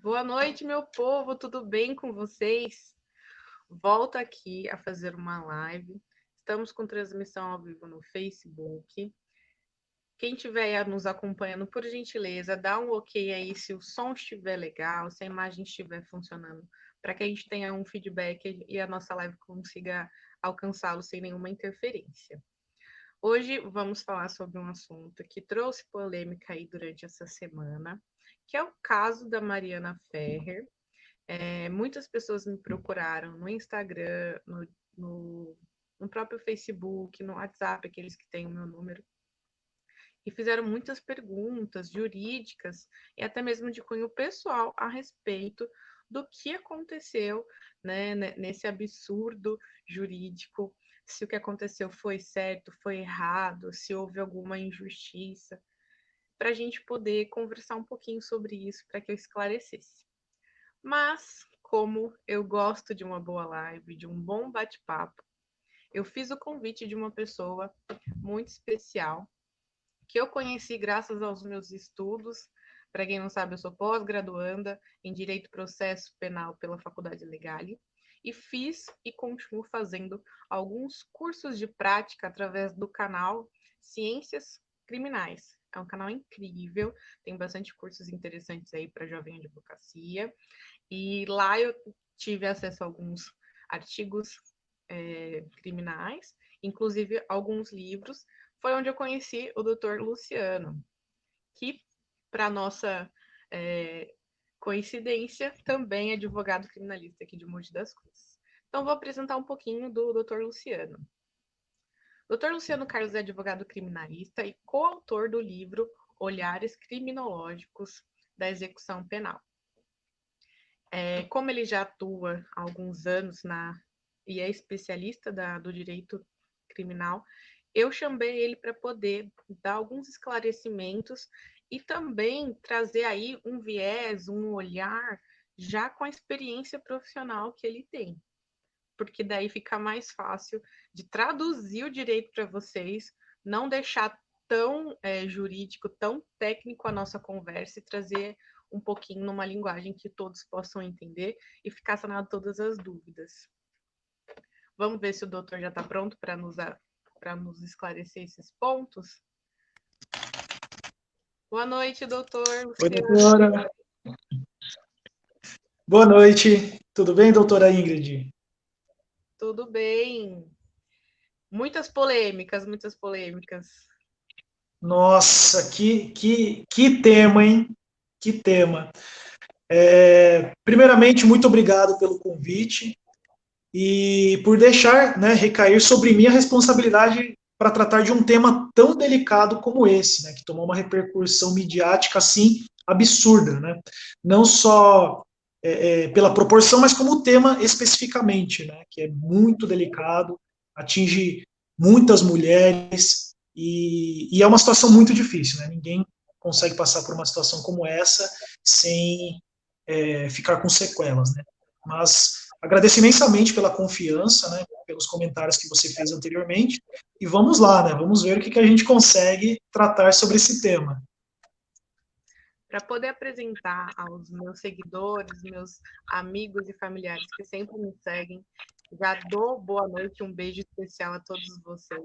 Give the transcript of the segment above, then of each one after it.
Boa noite, meu povo, tudo bem com vocês? Volto aqui a fazer uma live. Estamos com transmissão ao vivo no Facebook. Quem estiver nos acompanhando, por gentileza, dá um ok aí se o som estiver legal, se a imagem estiver funcionando, para que a gente tenha um feedback e a nossa live consiga alcançá-lo sem nenhuma interferência. Hoje vamos falar sobre um assunto que trouxe polêmica aí durante essa semana, que é o caso da Mariana Ferrer. Muitas pessoas me procuraram no Instagram, no próprio Facebook, no WhatsApp, aqueles que têm o meu número, e fizeram muitas perguntas jurídicas e até mesmo de cunho pessoal a respeito do que aconteceu, né, nesse absurdo jurídico, se o que aconteceu foi certo, foi errado, se houve alguma injustiça, para a gente poder conversar um pouquinho sobre isso, para que eu esclarecesse. Mas, como eu gosto de uma boa live, de um bom bate-papo, eu fiz o convite de uma pessoa muito especial, que eu conheci graças aos meus estudos. Para quem não sabe, eu sou pós-graduanda em Direito Processo Penal pela Faculdade Legale e fiz e continuo fazendo alguns cursos de prática através do canal Ciências Criminais. É um canal incrível, tem bastante cursos interessantes aí para jovem advocacia. E lá eu tive acesso a alguns artigos criminais, inclusive alguns livros. Foi onde eu conheci o Dr. Luciano, que, para nossa coincidência, também é advogado criminalista aqui de Mogi das Cruzes. Então, vou apresentar um pouquinho do Dr. Luciano. Dr. Luciano Carlos é advogado criminalista e coautor do livro Olhares Criminológicos da Execução Penal. Como ele já atua há alguns anos e é especialista do direito criminal, eu chamei ele para poder dar alguns esclarecimentos e também trazer aí um viés, um olhar, já com a experiência profissional que ele tem. Porque daí fica mais fácil de traduzir o direito para vocês, não deixar tão jurídico, tão técnico a nossa conversa e trazer um pouquinho numa linguagem que todos possam entender e ficar sanado todas as dúvidas. Vamos ver se o doutor já está pronto para nos esclarecer esses pontos. Boa noite, doutor. Oi, doutora. Boa noite. Tudo bem, doutora Ingrid? Tudo bem. Muitas polêmicas, muitas polêmicas. Nossa, que tema, hein? Que tema. Primeiramente, muito obrigado pelo convite e por deixar, né, recair sobre mim a responsabilidade para tratar de um tema tão delicado como esse, né, que tomou uma repercussão midiática assim absurda, né? Não só pela proporção, mas como o tema especificamente, né, que é muito delicado, atinge muitas mulheres e é uma situação muito difícil, né? Ninguém consegue passar por uma situação como essa sem ficar com sequelas, né? Mas agradeço imensamente pela confiança, né, pelos comentários que você fez anteriormente, e vamos lá, né, vamos ver o que a gente consegue tratar sobre esse tema. Para poder apresentar aos meus seguidores, meus amigos e familiares que sempre me seguem, já dou boa noite, um beijo especial a todos vocês.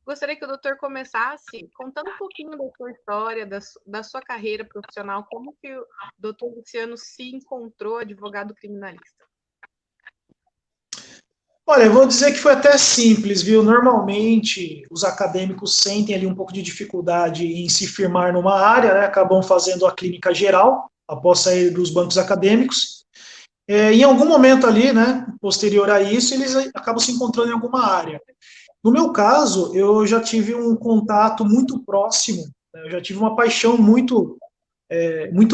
Gostaria que o doutor começasse contando um pouquinho da sua história, da sua carreira profissional, como que o doutor Luciano se encontrou advogado criminalista. Olha, eu vou dizer que foi até simples, viu? Normalmente, os acadêmicos sentem ali um pouco de dificuldade em se firmar numa área, né? Acabam fazendo a clínica geral, após sair dos bancos acadêmicos. Em algum momento ali, né, posterior a isso, eles acabam se encontrando em alguma área. No meu caso, eu já tive um contato muito próximo, né? Eu já tive uma paixão muito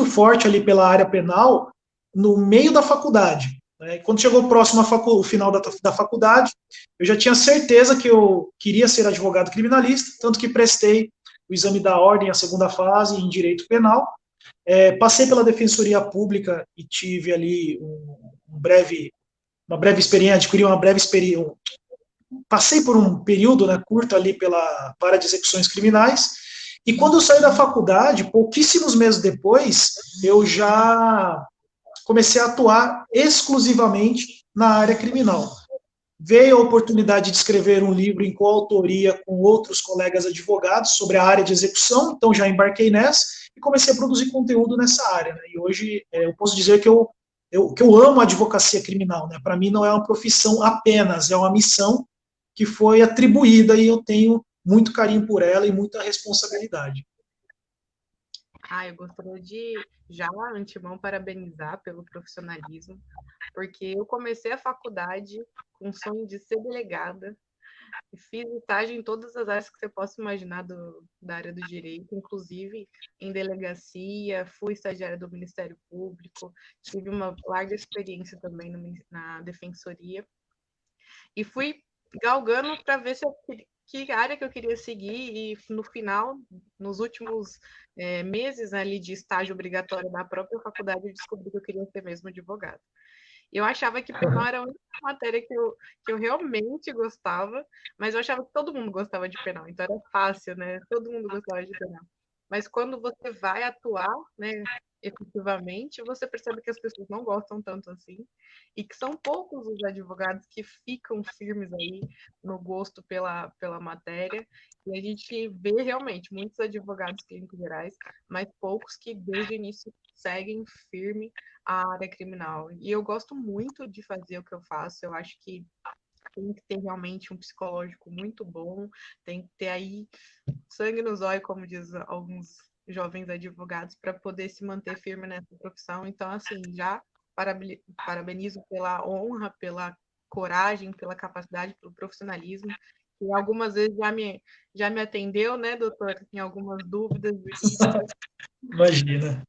forte ali pela área penal no meio da faculdade. Né? Quando chegou próximo ao final da faculdade, eu já tinha certeza que eu queria ser advogado criminalista, tanto que prestei o exame da ordem, a segunda fase, em direito penal. Passei pela defensoria pública e tive ali uma breve experiência, adquiri uma breve experiência, passei por um período, né, curto ali pela vara de execuções criminais, e quando eu saí da faculdade, pouquíssimos meses depois, eu já comecei a atuar exclusivamente na área criminal. Veio a oportunidade de escrever um livro em coautoria com outros colegas advogados sobre a área de execução, então já embarquei nessa e comecei a produzir conteúdo nessa área. Né? E hoje eu posso dizer que eu amo a advocacia criminal. Né? Para mim não é uma profissão apenas, é uma missão que foi atribuída e eu tenho muito carinho por ela e muita responsabilidade. Eu gostaria de, já antemão, parabenizar pelo profissionalismo, porque eu comecei a faculdade com o sonho de ser delegada, e fiz estágio em todas as áreas que você possa imaginar da área do direito, inclusive em delegacia, fui estagiária do Ministério Público, tive uma larga experiência também na defensoria, e fui galgando para ver se eu, que área que eu queria seguir, e no final, nos últimos meses ali de estágio obrigatório da própria faculdade, eu descobri que eu queria ser mesmo advogada. Eu achava que penal era a única matéria que eu realmente gostava, mas eu achava que todo mundo gostava de penal, então era fácil, né? Todo mundo gostava de penal. Mas quando você vai atuar, né, efetivamente, você percebe que as pessoas não gostam tanto assim, e que são poucos os advogados que ficam firmes aí no gosto pela matéria, e a gente vê realmente muitos advogados clínicos gerais, mas poucos que desde o início seguem firme a área criminal. E eu gosto muito de fazer o que eu faço, eu acho que tem que ter realmente um psicológico muito bom, tem que ter aí sangue nos olhos, como diz alguns jovens advogados, para poder se manter firme nessa profissão. Então, assim, já parabenizo pela honra, pela coragem, pela capacidade, pelo profissionalismo, que algumas vezes já me atendeu, né, doutor, em algumas dúvidas jurídicas. Imagina.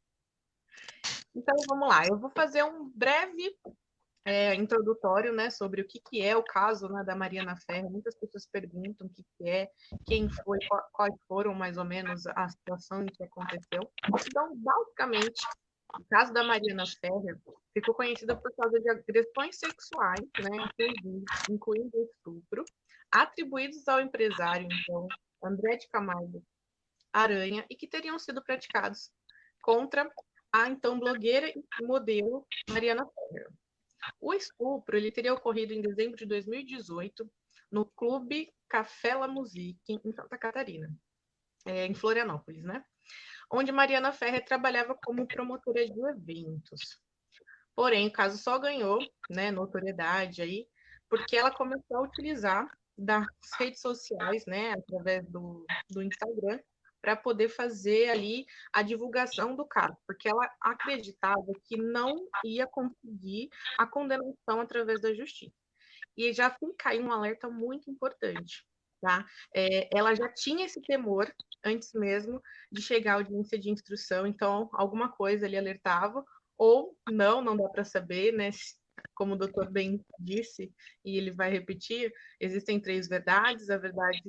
Então, vamos lá, eu vou fazer um breve introdutório, né, sobre o que é o caso, né, da Mariana Ferrer. Muitas pessoas perguntam o que é, quem foi, quais foram mais ou menos a situação em que aconteceu. Então, basicamente, o caso da Mariana Ferrer ficou conhecida por causa de agressões sexuais, né, incluindo estupro, atribuídos ao empresário, então, André de Camargo Aranha, e que teriam sido praticados contra a então blogueira e modelo Mariana Ferrer. O estupro ele teria ocorrido em dezembro de 2018 no Clube Café La Musique, em Santa Catarina, em Florianópolis, né? Onde Mariana Ferrer trabalhava como promotora de eventos. Porém, o caso só ganhou, né, notoriedade aí, porque ela começou a utilizar das redes sociais, né, através do Instagram, para poder fazer ali a divulgação do caso, porque ela acreditava que não ia conseguir a condenação através da justiça. E já fica aí um alerta muito importante, tá? Ela já tinha esse temor antes mesmo de chegar à audiência de instrução, então alguma coisa ele alertava, ou não dá para saber, né? Como o doutor bem disse, e ele vai repetir, existem três verdades: a verdade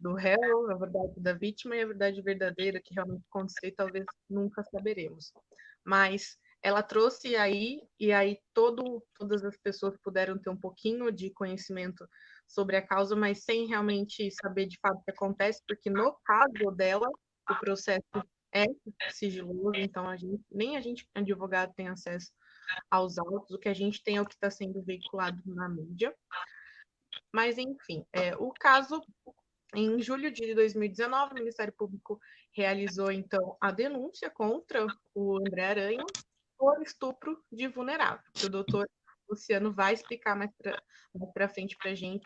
do réu, a verdade da vítima e a verdade verdadeira, que realmente aconteceu e talvez nunca saberemos. Mas ela trouxe aí, e aí todas as pessoas puderam ter um pouquinho de conhecimento sobre a causa, mas sem realmente saber de fato o que acontece, porque no caso dela, o processo é sigiloso, então nem a gente, advogado, tem acesso aos autos, o que a gente tem é o que está sendo veiculado na mídia. Mas, enfim, o caso, em julho de 2019, o Ministério Público realizou, então, a denúncia contra o André Aranha por estupro de vulnerável, que o doutor Luciano vai explicar mais para frente para a gente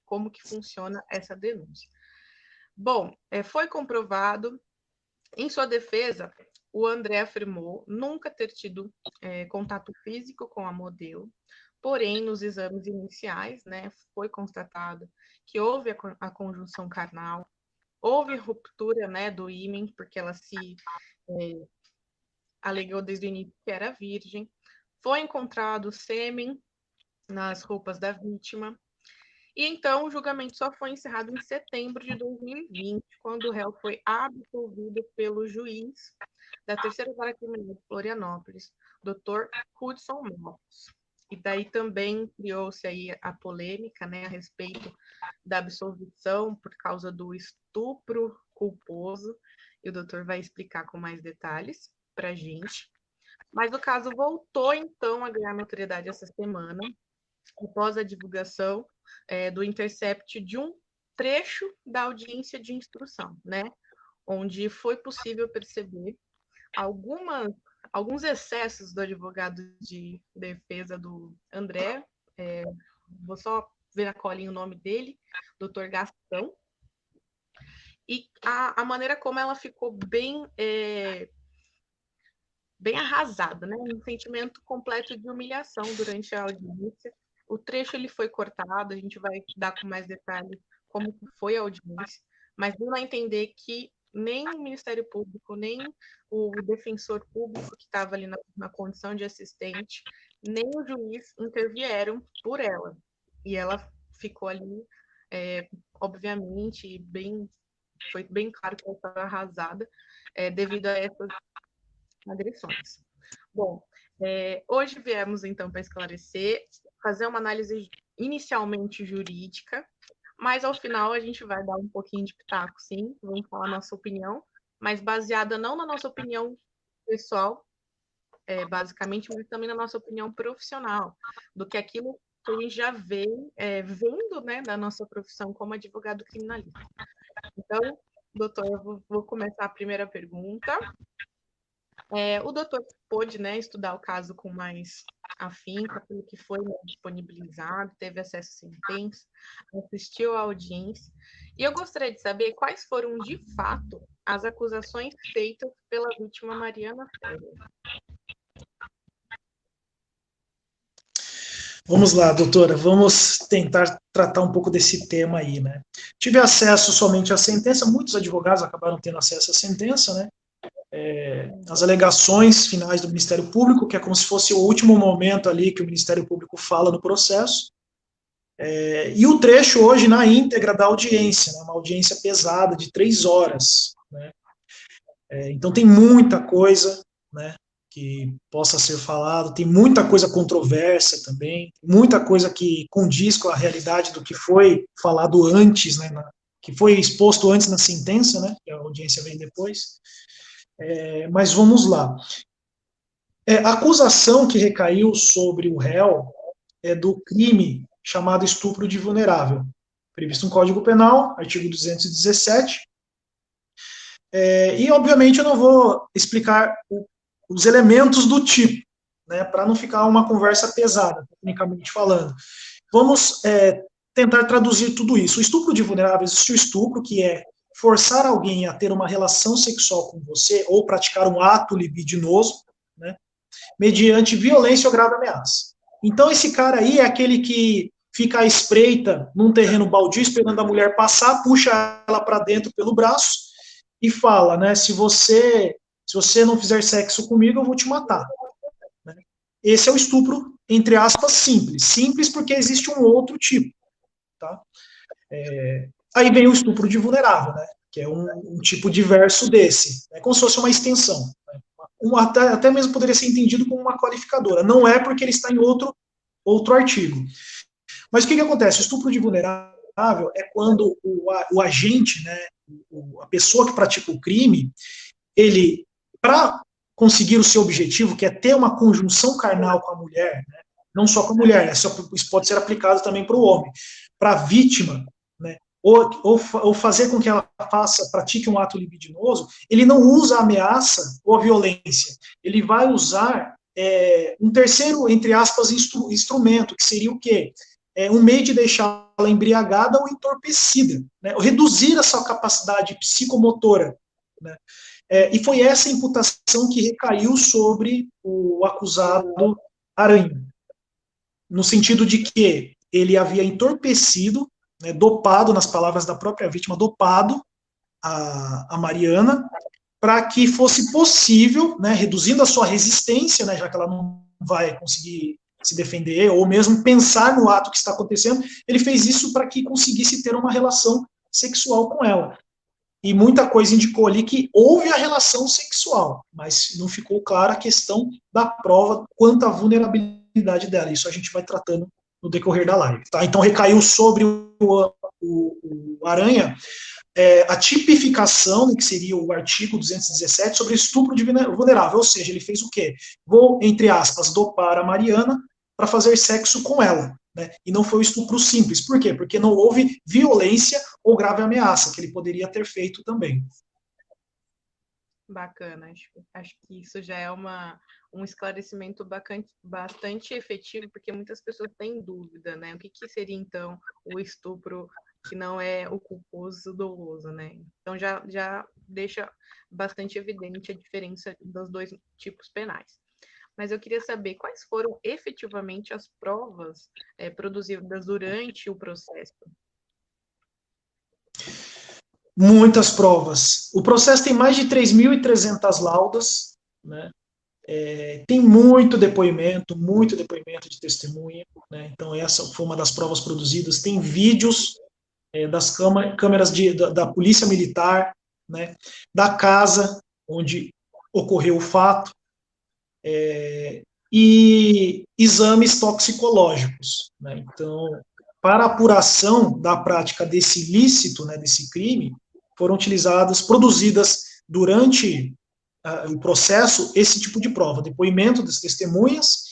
como que funciona essa denúncia. Bom, foi comprovado, em sua defesa, o André afirmou nunca ter tido contato físico com a modelo, porém, nos exames iniciais, né, foi constatado que houve a conjunção carnal, houve ruptura, né, do ímen, porque ela se alegou desde o início que era virgem, foi encontrado sêmen nas roupas da vítima, e então o julgamento só foi encerrado em setembro de 2020, quando o réu foi absolvido pelo juiz da Terceira Vara Criminal de Florianópolis, Dr. Hudson Matos. E daí também criou-se aí a polêmica, né, a respeito da absolvição por causa do estupro culposo, e o doutor vai explicar com mais detalhes para a gente. Mas o caso voltou, então, a ganhar notoriedade essa semana, após a divulgação do intercept de um trecho da audiência de instrução, né? Onde foi possível perceber alguns excessos do advogado de defesa do André, vou só ver a colinha o nome dele, doutor Gastão, e a maneira como ela ficou bem arrasada, né? Um sentimento completo de humilhação durante a audiência. O trecho ele foi cortado, a gente vai dar com mais detalhes como foi a audiência, mas deu a entender que nem o Ministério Público, nem o defensor público que estava ali na condição de assistente, nem o juiz intervieram por ela. E ela ficou ali, obviamente, foi bem claro que ela estava arrasada devido a essas agressões. Bom, hoje viemos então para esclarecer, fazer uma análise inicialmente jurídica, mas ao final a gente vai dar um pouquinho de pitaco, sim, vamos falar a nossa opinião, mas baseada não na nossa opinião pessoal, basicamente, mas também na nossa opinião profissional, do que aquilo que a gente já vem vendo, né, da nossa profissão como advogado criminalista. Então, doutor, eu vou começar a primeira pergunta. O doutor pôde, né, estudar o caso com mais afinco, pelo que foi disponibilizado, teve acesso à sentença, assistiu à audiência. E eu gostaria de saber quais foram, de fato, as acusações feitas pela vítima Mariana Ferrer. Vamos lá, doutora, vamos tentar tratar um pouco desse tema aí, né? Tive acesso somente à sentença, muitos advogados acabaram tendo acesso à sentença, né? As alegações finais do Ministério Público, que é como se fosse o último momento ali que o Ministério Público fala no processo, e o trecho hoje na íntegra da audiência, né? Uma audiência pesada de 3 horas, né? Então tem muita coisa, né, que possa ser falado, tem muita coisa controversa também, muita coisa que condiz com a realidade do que foi falado antes, né, que foi exposto antes na sentença, né, que a audiência veio depois. Mas vamos lá. A acusação que recaiu sobre o réu é do crime chamado estupro de vulnerável, previsto no Código Penal, artigo 217, e obviamente eu não vou explicar os elementos do tipo, né, para não ficar uma conversa pesada, tecnicamente falando. Vamos tentar traduzir tudo isso. O estupro de vulnerável, existe o estupro, que é forçar alguém a ter uma relação sexual com você ou praticar um ato libidinoso, né, mediante violência ou grave ameaça. Então esse cara aí é aquele que fica à espreita num terreno baldio esperando a mulher passar, puxa ela para dentro pelo braço e fala, né, se você não fizer sexo comigo, eu vou te matar. Né? Esse é o estupro, entre aspas, simples. Simples porque existe um outro tipo. Tá? Aí vem o estupro de vulnerável, né? Que é um tipo diverso desse. É como se fosse uma extensão. Né? Até mesmo poderia ser entendido como uma qualificadora. Não é porque ele está em outro artigo. Mas o que acontece? O estupro de vulnerável é quando o agente, né, a pessoa que pratica o crime, ele, para conseguir o seu objetivo, que é ter uma conjunção carnal com a mulher, né, não só com a mulher, né, isso pode ser aplicado também para o homem, para a vítima, né, ou fazer com que ela pratique um ato libidinoso, ele não usa a ameaça ou a violência, ele vai usar um terceiro, entre aspas, instrumento, que seria o quê? Um meio de deixá-la embriagada ou entorpecida, né, ou reduzir a sua capacidade psicomotora, né. E foi essa imputação que recaiu sobre o acusado Aranha, no sentido de que ele havia entorpecido, né, dopado, nas palavras da própria vítima, dopado a Mariana, para que fosse possível, né, reduzindo a sua resistência, né, já que ela não vai conseguir se defender, ou mesmo pensar no ato que está acontecendo, ele fez isso para que conseguisse ter uma relação sexual com ela. E muita coisa indicou ali que houve a relação sexual, mas não ficou clara a questão da prova quanto à vulnerabilidade dela. Isso a gente vai tratando no decorrer da live. Tá? Então recaiu sobre o o Aranha a tipificação, que seria o artigo 217, sobre estupro de vulnerável, ou seja, ele fez o quê? Vou, entre aspas, dopar a Mariana para fazer sexo com ela, né? E não foi o estupro simples. Por quê? Porque não houve violência ou grave ameaça, que ele poderia ter feito também. Bacana, acho que isso já é um esclarecimento bastante efetivo, porque muitas pessoas têm dúvida, né? O que seria, então, o estupro que não é o culposo doloso, né? Então, já deixa bastante evidente a diferença dos dois tipos penais. Mas eu queria saber quais foram efetivamente as provas produzidas durante o processo. Muitas provas. O processo tem mais de 3.300 laudas, né? Tem muito depoimento de testemunha, né? Então essa foi uma das provas produzidas. Tem vídeos das câmeras da polícia militar, né? Da casa onde ocorreu o fato, e exames toxicológicos, né? Então, para a apuração da prática desse ilícito, né, desse crime, foram produzidas durante o processo, esse tipo de prova, depoimento das testemunhas,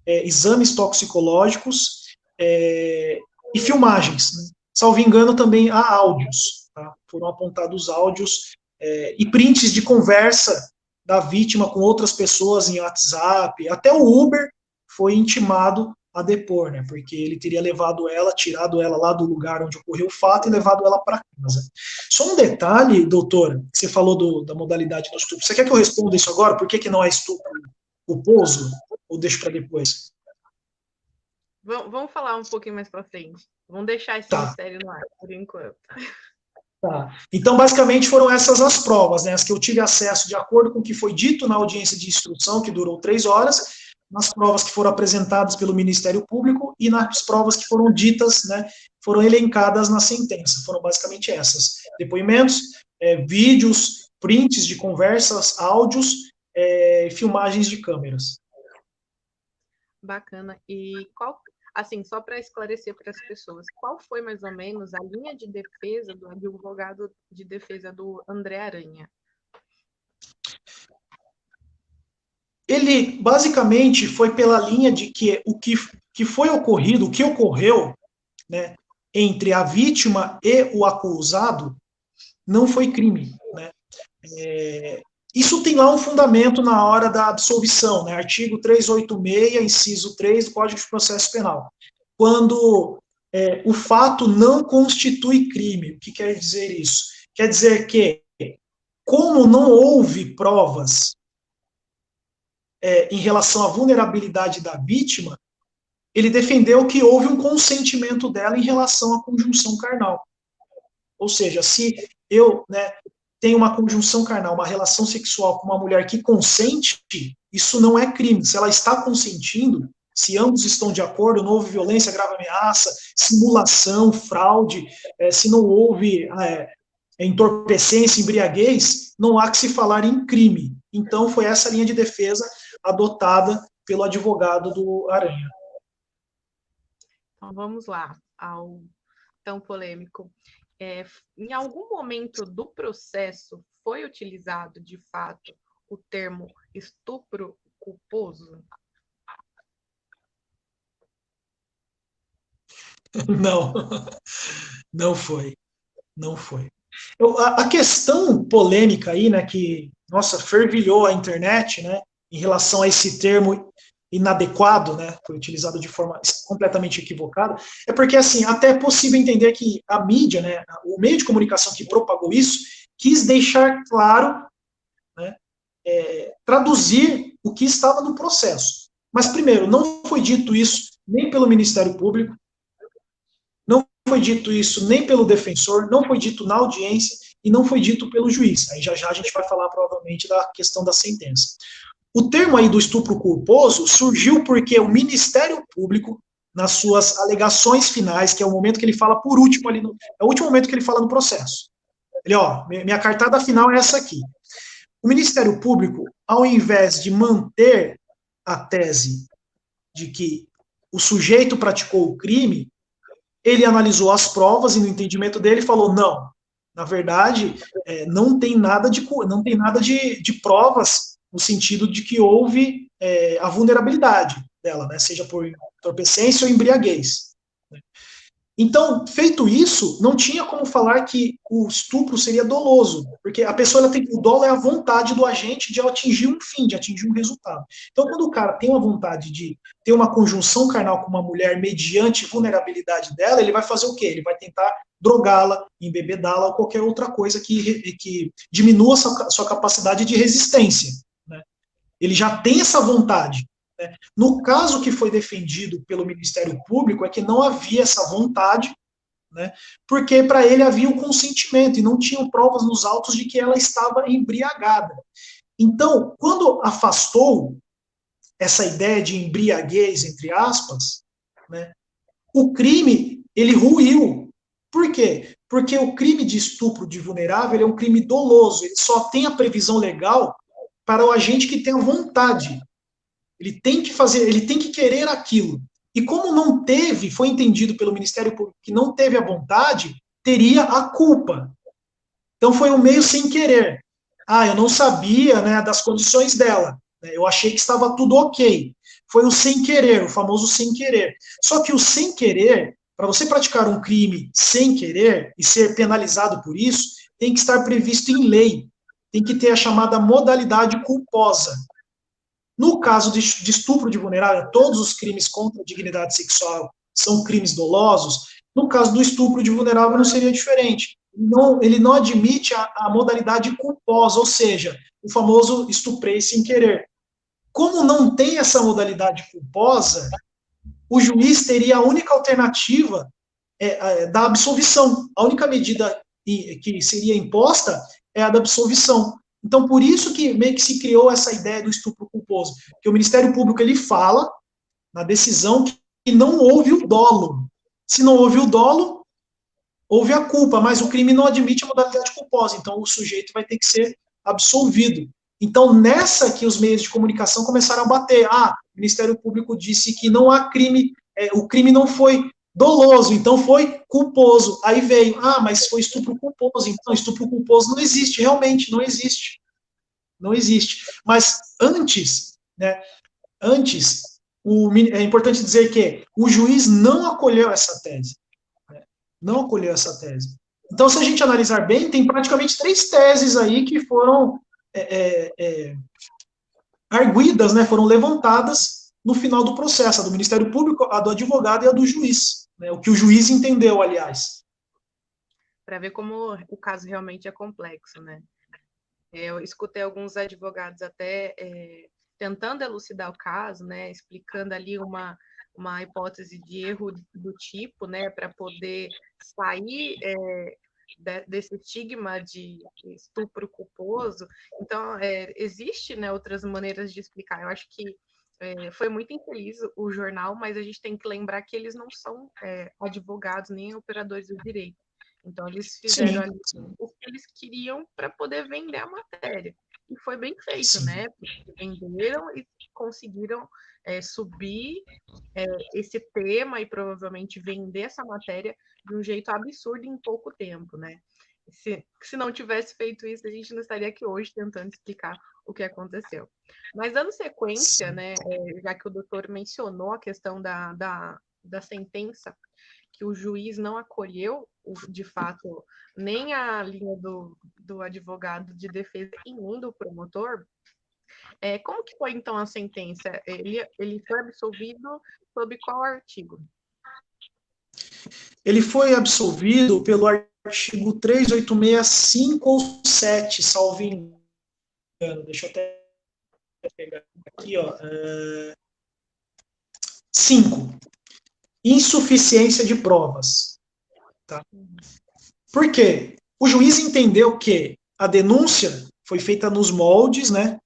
exames toxicológicos e filmagens. Né? Salvo engano, também há áudios, tá? Foram apontados áudios e prints de conversa da vítima com outras pessoas em WhatsApp, até o Uber foi intimado a depor, né, porque ele teria levado ela, tirado ela lá do lugar onde ocorreu o fato e levado ela para casa. Só um detalhe, doutora, que você falou da modalidade do estupro. Você quer que eu responda isso agora? Por que não é estupro culposo? Ou deixo para depois? Vamos falar um pouquinho mais para frente. Vamos deixar esse mistério no ar, por enquanto. Tá. Então, basicamente, foram essas as provas, né, as que eu tive acesso de acordo com o que foi dito na audiência de instrução, que durou 3 horas, nas provas que foram apresentadas pelo Ministério Público e nas provas que foram ditas, né, foram elencadas na sentença. Foram basicamente essas. Depoimentos, vídeos, prints de conversas, áudios, filmagens de câmeras. Bacana. E qual, assim, só para esclarecer para as pessoas, qual foi mais ou menos a linha de defesa do advogado de defesa do André Aranha? Ele basicamente foi pela linha de que o que foi ocorrido, o que ocorreu, né, entre a vítima e o acusado não foi crime, né? Isso tem lá um fundamento na hora da absolvição, né? Artigo 386, inciso 3 do Código de Processo Penal. Quando o fato não constitui crime. O que quer dizer isso? Quer dizer que, como não houve provas em relação à vulnerabilidade da vítima, ele defendeu que houve um consentimento dela em relação à conjunção carnal. Ou seja, se eu tenho uma conjunção carnal, uma relação sexual com uma mulher que consente, isso não é crime. Se ela está consentindo, se ambos estão de acordo, não houve violência, grave ameaça, simulação, fraude, se não houve entorpecência, embriaguez, não há que se falar em crime. Então, foi essa linha de defesa adotada pelo advogado do Aranha. Então, vamos lá ao tão polêmico. Em algum momento do processo foi utilizado, de fato, o termo estupro culposo? Não, não foi. Não foi. A questão polêmica aí, né, que, nossa, fervilhou a internet, né, em relação a esse termo inadequado, né, foi utilizado de forma completamente equivocada, é porque, assim, até é possível entender que a mídia, né, o meio de comunicação que propagou isso, quis deixar claro, né, traduzir o que estava no processo. Mas, primeiro, não foi dito isso nem pelo Ministério Público, não foi dito isso nem pelo defensor, não foi dito na audiência e não foi dito pelo juiz. Aí já a gente vai falar provavelmente da questão da sentença. O termo aí do estupro culposo surgiu porque o Ministério Público, nas suas alegações finais, que é o momento que ele fala por último ali, é o último momento que ele fala no processo. Ele, minha cartada final é essa aqui. O Ministério Público, ao invés de manter a tese de que o sujeito praticou o crime, Ele analisou as provas e, no entendimento dele, falou: não, na verdade, não tem nada de provas no sentido de que houve a vulnerabilidade dela, né, seja por entorpecência ou embriaguez. Então, feito isso, não tinha como falar que o estupro seria doloso, porque a pessoa o dolo é a vontade do agente de atingir um fim, de atingir um resultado. Então, quando o cara tem uma vontade de ter uma conjunção carnal com uma mulher mediante vulnerabilidade dela, ele vai fazer o quê? Ele vai tentar drogá-la, embebedá-la ou qualquer outra coisa que diminua a sua capacidade de resistência, né? Ele já tem essa vontade. Né? No caso que foi defendido pelo Ministério Público, é que não havia essa vontade, né? Porque para ele havia o consentimento e não tinham provas nos autos de que ela estava embriagada. Então, quando afastou essa ideia de embriaguez, entre aspas, né, o crime, ele ruiu. Por quê? Porque o crime de estupro de vulnerável é um crime doloso, ele só tem a previsão legal para o agente que tem a vontade. Ele tem que fazer, ele tem que querer aquilo. E como não teve, foi entendido pelo Ministério Público que não teve a vontade, teria a culpa. Então foi um meio sem querer. Ah, eu não sabia, né, das condições dela. Eu achei que estava tudo ok. Foi o sem querer, o famoso sem querer. Só que o sem querer, para você praticar um crime sem querer e ser penalizado por isso, tem que estar previsto em lei. Tem que ter a chamada modalidade culposa. No caso de estupro de vulnerável, todos os crimes contra a dignidade sexual são crimes dolosos. No caso do estupro de vulnerável, não seria diferente. Não, ele não admite a modalidade culposa, ou seja, o famoso estuprei sem querer. Como não tem essa modalidade culposa, o juiz teria a única alternativa da absolvição. A única medida que seria imposta é a da absolvição. Então, por isso que meio que se criou essa ideia do estupro culposo. Que o Ministério Público, ele fala, na decisão, que não houve o dolo. Se não houve o dolo, houve a culpa, mas o crime não admite a modalidade culposa. Então, o sujeito vai ter que ser absolvido. Então, nessa que os meios de comunicação começaram a bater. Ah, o Ministério Público disse que não há crime, o crime não foi doloso, então foi culposo. Aí veio, mas foi estupro culposo. Então, estupro culposo não existe, realmente não existe. Não existe. Mas antes, né, é importante dizer que o juiz não acolheu essa tese. Né, não acolheu essa tese. Então, se a gente analisar bem, tem praticamente 3 teses aí que foram arguidas, né, foram levantadas no final do processo, a do Ministério Público, a do advogado e a do juiz. Né, o que o juiz entendeu, aliás. Para ver como o caso realmente é complexo, né? Eu escutei alguns advogados até tentando elucidar o caso, né, explicando ali uma hipótese de erro do tipo, né, para poder sair desse estigma de estupro culposo. Então, existe, né, outras maneiras de explicar. Eu acho que foi muito infeliz o jornal, mas a gente tem que lembrar que eles não são advogados nem operadores do direito. Então, eles fizeram ali o que eles queriam para poder vender a matéria. E foi bem feito, né? Porque venderam e conseguiram subir esse tema e provavelmente vender essa matéria de um jeito absurdo em pouco tempo, né? Se não tivesse feito isso, a gente não estaria aqui hoje tentando explicar o que aconteceu. Mas dando sequência, né, já que o doutor mencionou a questão da sentença, que o juiz não acolheu, de fato, nem a linha do advogado de defesa e nem do promotor, como que foi, então, a sentença? Ele foi absolvido sob qual artigo? Ele foi absolvido pelo artigo 3865 ou 7, salvo engano. Deixa eu até pegar aqui, ó. 5. Insuficiência de provas. Tá? Por quê? O juiz entendeu que a denúncia foi feita nos moldes, né,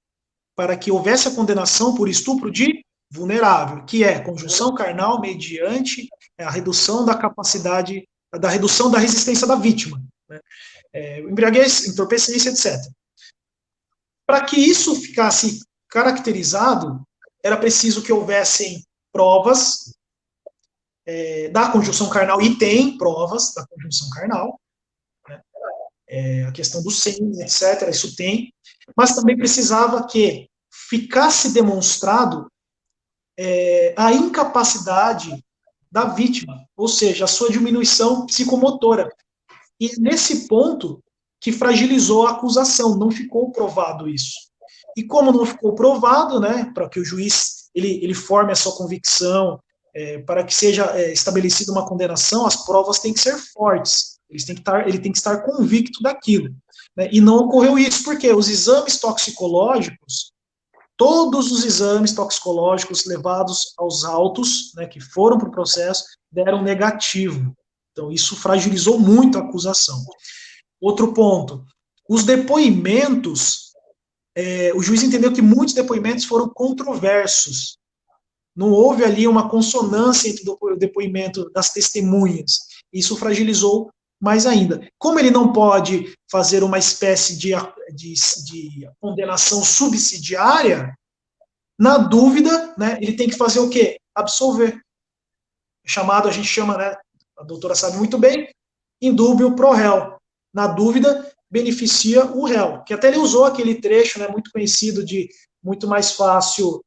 para que houvesse a condenação por estupro de vulnerável, que é conjunção carnal mediante a redução da capacidade, da redução da resistência da vítima. Né? Embriaguez, entorpecência, etc. Para que isso ficasse caracterizado, era preciso que houvessem provas da conjunção carnal, e tem provas da conjunção carnal, né? A questão do sêmen, etc., isso tem, mas também precisava que ficasse demonstrado a incapacidade da vítima, ou seja, a sua diminuição psicomotora. E nesse ponto que fragilizou a acusação, não ficou provado isso. E como não ficou provado, né, para que o juiz ele forme a sua convicção, para que seja estabelecida uma condenação, as provas têm que ser fortes, ele tem que estar convicto daquilo. Né, e não ocorreu isso, porque os exames toxicológicos, todos os exames toxicológicos levados aos autos, né, que foram para o processo, deram negativo. Então, isso fragilizou muito a acusação. Outro ponto, os depoimentos, o juiz entendeu que muitos depoimentos foram controversos. Não houve ali uma consonância entre o depoimento das testemunhas. Isso fragilizou mais ainda. Como ele não pode fazer uma espécie de condenação subsidiária, na dúvida, né, ele tem que fazer o quê? Absolver. Chamado, a gente chama, né, a doutora sabe muito bem, indúbio pro réu. Na dúvida, beneficia o réu. Que até ele usou aquele trecho, né, muito conhecido de muito mais fácil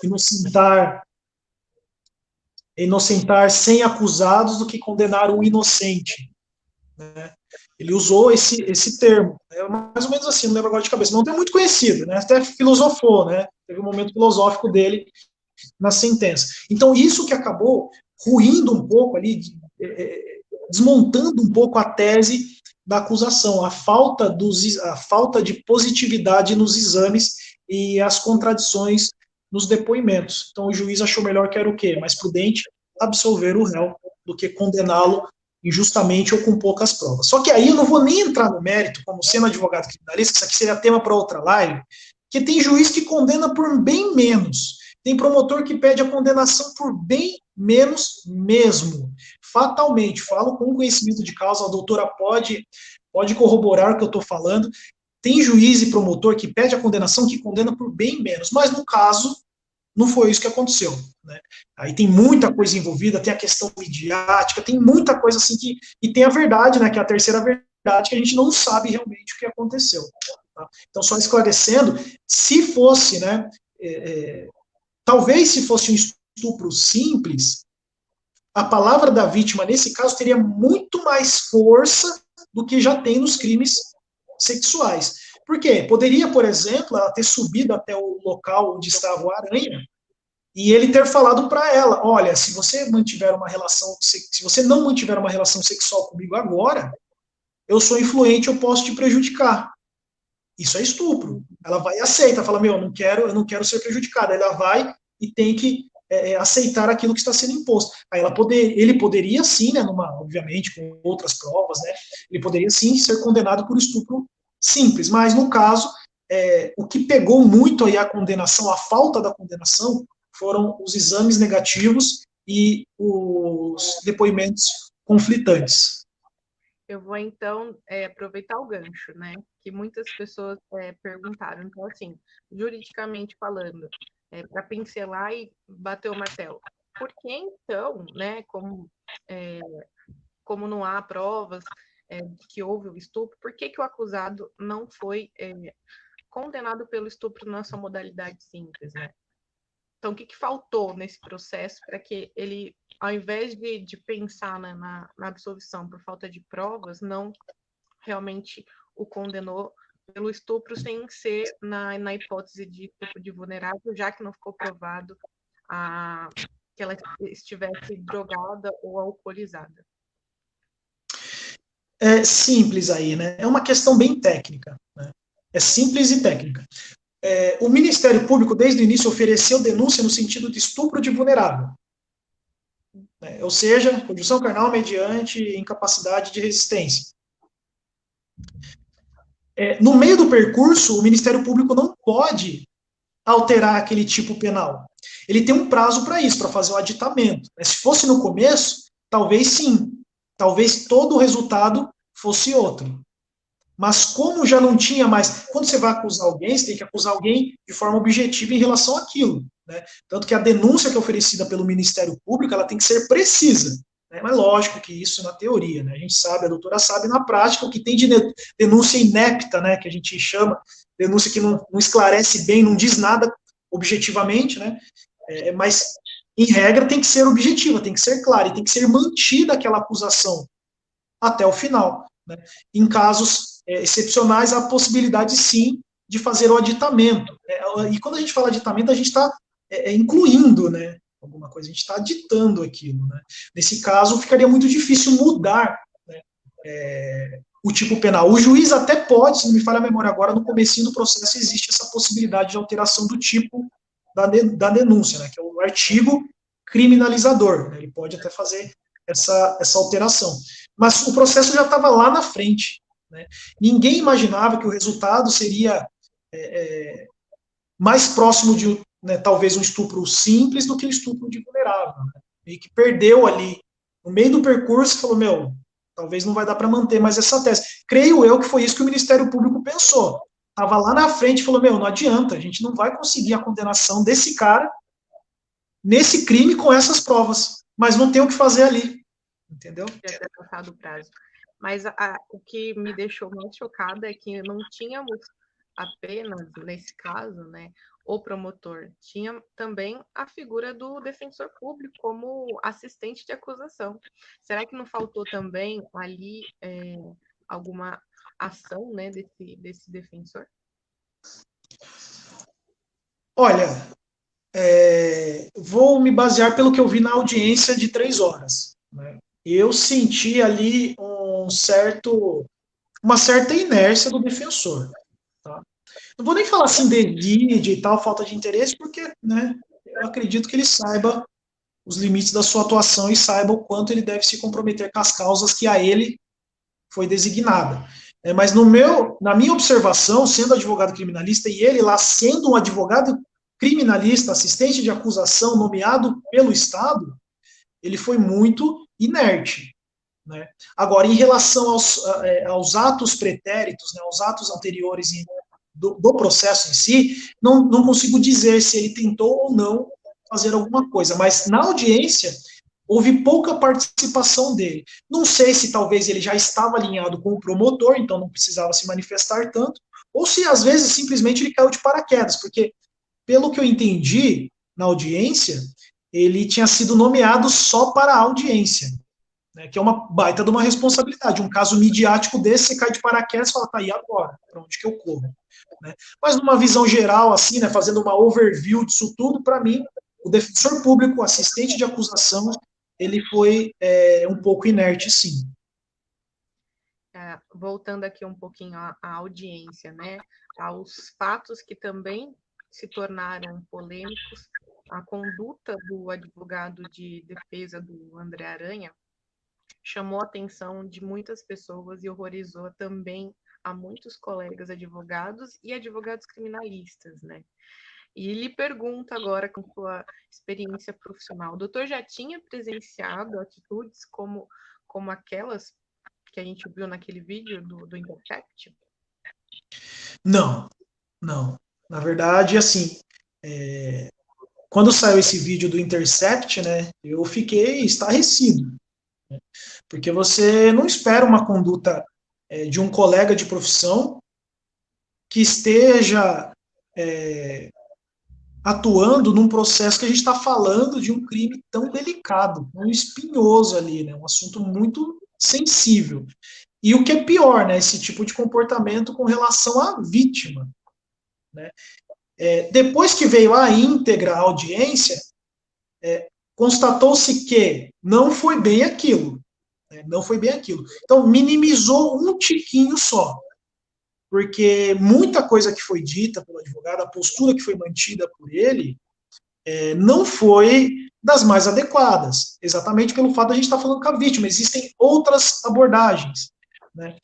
inocentar 100 acusados do que condenar um inocente. Né? Ele usou esse termo. Mais ou menos assim, não lembro agora de cabeça. Não é muito conhecido, né? Até filosofou, né? Teve um momento filosófico dele na sentença. Então, isso que acabou ruindo um pouco ali, desmontando um pouco a tese da acusação, a falta de positividade nos exames e as contradições nos depoimentos. Então, o juiz achou melhor que era o quê? Mais prudente absolver o réu do que condená-lo injustamente ou com poucas provas. Só que aí eu não vou nem entrar no mérito, como sendo advogado criminalista, que isso aqui seria tema para outra live, que tem juiz que condena por bem menos. Tem promotor que pede a condenação por bem menos mesmo. Fatalmente, falo com conhecimento de causa, a doutora pode corroborar o que eu estou falando. Tem juiz e promotor que pede a condenação que condena por bem menos, mas no caso, não foi isso que aconteceu. Né? Aí tem muita coisa envolvida, tem a questão midiática, tem muita coisa assim e tem a verdade, né, que é a terceira verdade, que a gente não sabe realmente o que aconteceu. Tá? Então, só esclarecendo, se fosse, né, talvez se fosse um estupro simples, a palavra da vítima, nesse caso, teria muito mais força do que já tem nos crimes sexuais. Por quê? Poderia, por exemplo, ela ter subido até o local onde estava o aranha e ele ter falado para ela, olha, se você não mantiver uma relação sexual comigo agora, eu sou influente, eu posso te prejudicar. Isso é estupro. Ela vai e aceita, fala, eu não quero ser prejudicada. Ela vai e tem que aceitar aquilo que está sendo imposto. Aí ele poderia sim, né, obviamente com outras provas, né, ele poderia sim ser condenado por estupro simples, mas no caso, o que pegou muito aí a condenação, a falta da condenação, foram os exames negativos e os depoimentos conflitantes. Eu vou, então, aproveitar o gancho, né? Que muitas pessoas perguntaram. Então, assim, juridicamente falando, para pincelar e bater o martelo. Por que, então, né, como não há provas de que houve o estupro, por que o acusado não foi condenado pelo estupro na sua modalidade simples, né? Então, o que faltou nesse processo para que ele, ao invés de pensar na absolvição por falta de provas, não realmente o condenou pelo estupro sem ser na hipótese de estupro de vulnerável, já que não ficou provado que ela estivesse drogada ou alcoolizada? É simples aí, né? É uma questão bem técnica, né? É simples e técnica. O Ministério Público, desde o início, ofereceu denúncia no sentido de estupro de vulnerável. Ou seja, conjunção carnal mediante incapacidade de resistência. No meio do percurso, o Ministério Público não pode alterar aquele tipo penal. Ele tem um prazo para isso, para fazer o aditamento. Se fosse no começo, talvez sim. Talvez todo o resultado fosse outro. Mas como já não tinha mais... Quando você vai acusar alguém, você tem que acusar alguém de forma objetiva em relação àquilo. né? Tanto que a denúncia que é oferecida pelo Ministério Público, ela tem que ser precisa, né? Mas lógico que isso na teoria, né? A gente sabe, a doutora sabe na prática o que tem de denúncia inepta, né? Que a gente chama, denúncia que não esclarece bem, não diz nada objetivamente, né? Mas, em regra, tem que ser objetiva, tem que ser clara, e tem que ser mantida aquela acusação até o final, né? Em casos excepcionais, há a possibilidade, sim, de fazer o aditamento. E quando a gente fala aditamento, a gente está incluindo, né, alguma coisa, a gente está aditando aquilo, né? Nesse caso, ficaria muito difícil mudar, né, o tipo penal. O juiz até pode, se não me falha a memória agora, no comecinho do processo existe essa possibilidade de alteração do tipo da denúncia, né, que é o artigo criminalizador, né? Ele pode até fazer essa alteração. Mas o processo já estava lá na frente, né? Ninguém imaginava que o resultado seria mais próximo de, né, talvez, um estupro simples do que um estupro de vulnerável, né? E que perdeu ali, no meio do percurso, falou, talvez não vai dar para manter mais essa tese. Creio eu que foi isso que o Ministério Público pensou. Estava lá na frente e falou, não adianta, a gente não vai conseguir a condenação desse cara nesse crime com essas provas, mas não tem o que fazer ali, entendeu? Já ter passado o prazo. Mas o que me deixou mais chocada é que não tínhamos apenas, nesse caso, né, o promotor, tinha também a figura do defensor público como assistente de acusação. Será que não faltou também ali alguma ação, né, desse defensor? Olha, vou me basear pelo que eu vi na audiência de 3 horas, né? Eu senti ali uma certa inércia do defensor, tá? Não vou nem falar assim de e tal, falta de interesse, porque, né, eu acredito que ele saiba os limites da sua atuação e saiba o quanto ele deve se comprometer com as causas que a ele foi designada. Mas na minha observação, sendo advogado criminalista, e ele lá sendo um advogado criminalista, assistente de acusação, nomeado pelo Estado, ele foi muito inerte, né? Agora, em relação aos atos pretéritos, né, aos atos anteriores do processo em si, não consigo dizer se ele tentou ou não fazer alguma coisa, mas na audiência houve pouca participação dele. Não sei se talvez ele já estava alinhado com o promotor, então não precisava se manifestar tanto, ou se às vezes simplesmente ele caiu de paraquedas, porque pelo que eu entendi na audiência, ele tinha sido nomeado só para a audiência, né, que é uma baita de uma responsabilidade. Um caso midiático desse, você cai de paraquedas e fala, tá, e agora? Para onde que eu corro? Né? Mas numa visão geral, assim, né, fazendo uma overview disso tudo, para mim, o defensor público, assistente de acusação, ele foi um pouco inerte, sim. Voltando aqui um pouquinho à audiência, né, aos fatos que também se tornaram polêmicos, a conduta do advogado de defesa do André Aranha chamou a atenção de muitas pessoas e horrorizou também a muitos colegas advogados e advogados criminalistas, né? E lhe pergunta agora, com sua experiência profissional, o doutor já tinha presenciado atitudes como aquelas que a gente viu naquele vídeo do Intercept? Não. Na verdade, assim, quando saiu esse vídeo do Intercept, né, eu fiquei estarrecido, né, porque você não espera uma conduta de um colega de profissão que esteja atuando num processo que a gente está falando de um crime tão delicado, tão espinhoso ali, né, um assunto muito sensível. E o que é pior, né, esse tipo de comportamento com relação à vítima, né? Depois que veio a íntegra audiência, constatou-se que não foi bem aquilo, né? Não foi bem aquilo. Então, minimizou um tiquinho só, porque muita coisa que foi dita pelo advogado, a postura que foi mantida por ele, não foi das mais adequadas, exatamente pelo fato de a gente estar falando com a vítima. Existem outras abordagens, né?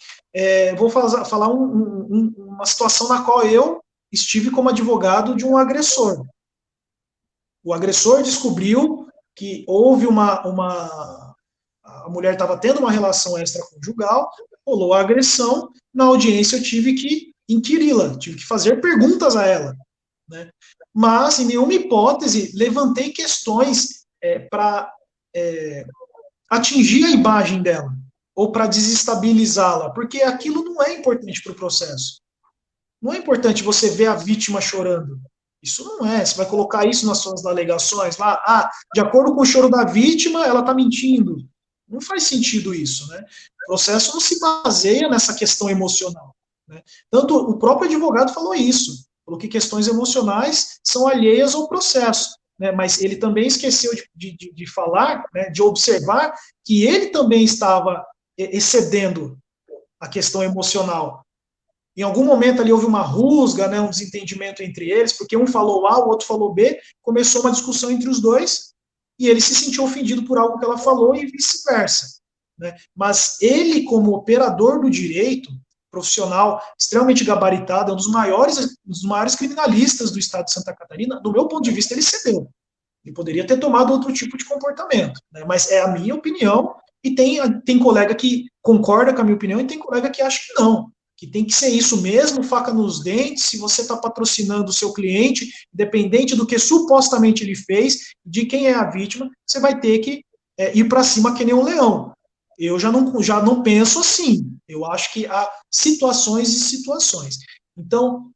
Vou falar uma situação na qual eu estive como advogado de um agressor. O agressor descobriu que houve a mulher estava tendo uma relação extraconjugal, rolou a agressão, na audiência eu tive que inquiri-la, tive que fazer perguntas a ela. né? Mas, em nenhuma hipótese, levantei questões para atingir a imagem dela ou para desestabilizá-la, porque aquilo não é importante para o processo. Não é importante você ver a vítima chorando. Isso não é. Você vai colocar isso nas suas alegações lá. Ah, de acordo com o choro da vítima, ela está mentindo. Não faz sentido isso, né? O processo não se baseia nessa questão emocional, né? Tanto o próprio advogado falou isso. Falou que questões emocionais são alheias ao processo. Né? Mas ele também esqueceu de falar, né, de observar que ele também estava excedendo a questão emocional. Em algum momento ali houve uma rusga, né, um desentendimento entre eles, porque um falou A, o outro falou B, começou uma discussão entre os dois, e ele se sentiu ofendido por algo que ela falou e vice-versa. Né? Mas ele, como operador do direito, profissional extremamente gabaritado, é um dos maiores criminalistas do estado de Santa Catarina, do meu ponto de vista, ele cedeu. Ele poderia ter tomado outro tipo de comportamento, né? Mas é a minha opinião, e tem colega que concorda com a minha opinião e tem colega que acha que não, que tem que ser isso mesmo, faca nos dentes. Se você está patrocinando o seu cliente, independente do que supostamente ele fez, de quem é a vítima, você vai ter que ir para cima que nem um leão. Eu já não penso assim. Eu acho que há situações e situações. Então,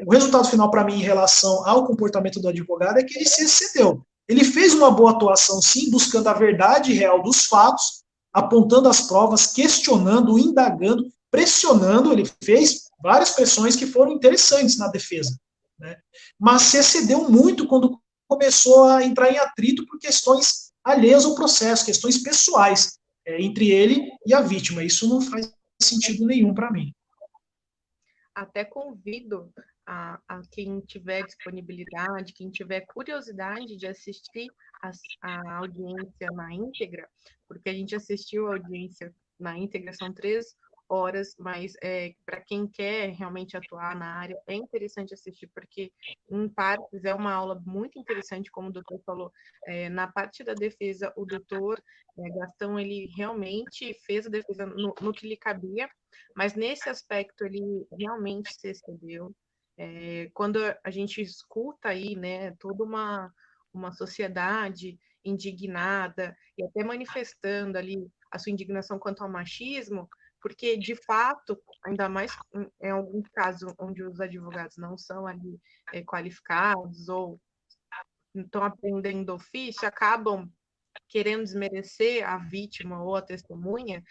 o resultado final para mim em relação ao comportamento do advogado é que ele se excedeu. Ele fez uma boa atuação, sim, buscando a verdade real dos fatos, apontando as provas, questionando, indagando, pressionando. Ele fez várias pressões que foram interessantes na defesa, né? Mas se excedeu muito quando começou a entrar em atrito por questões alheias ao processo, questões pessoais entre ele e a vítima. Isso não faz sentido nenhum para mim. Até convido a quem tiver disponibilidade, quem tiver curiosidade de assistir a audiência na íntegra, porque a gente assistiu a audiência na íntegra, são 3 horas, mas para quem quer realmente atuar na área, é interessante assistir, porque em partes é uma aula muito interessante, como o doutor falou. Na parte da defesa, o doutor Gastão, ele realmente fez a defesa no que lhe cabia, mas nesse aspecto ele realmente se excedeu. Quando a gente escuta aí, né, toda uma sociedade indignada e até manifestando ali a sua indignação quanto ao machismo, porque de fato, ainda mais em alguns casos onde os advogados não são ali qualificados ou estão aprendendo ofício, acabam querendo desmerecer a vítima ou a testemunha,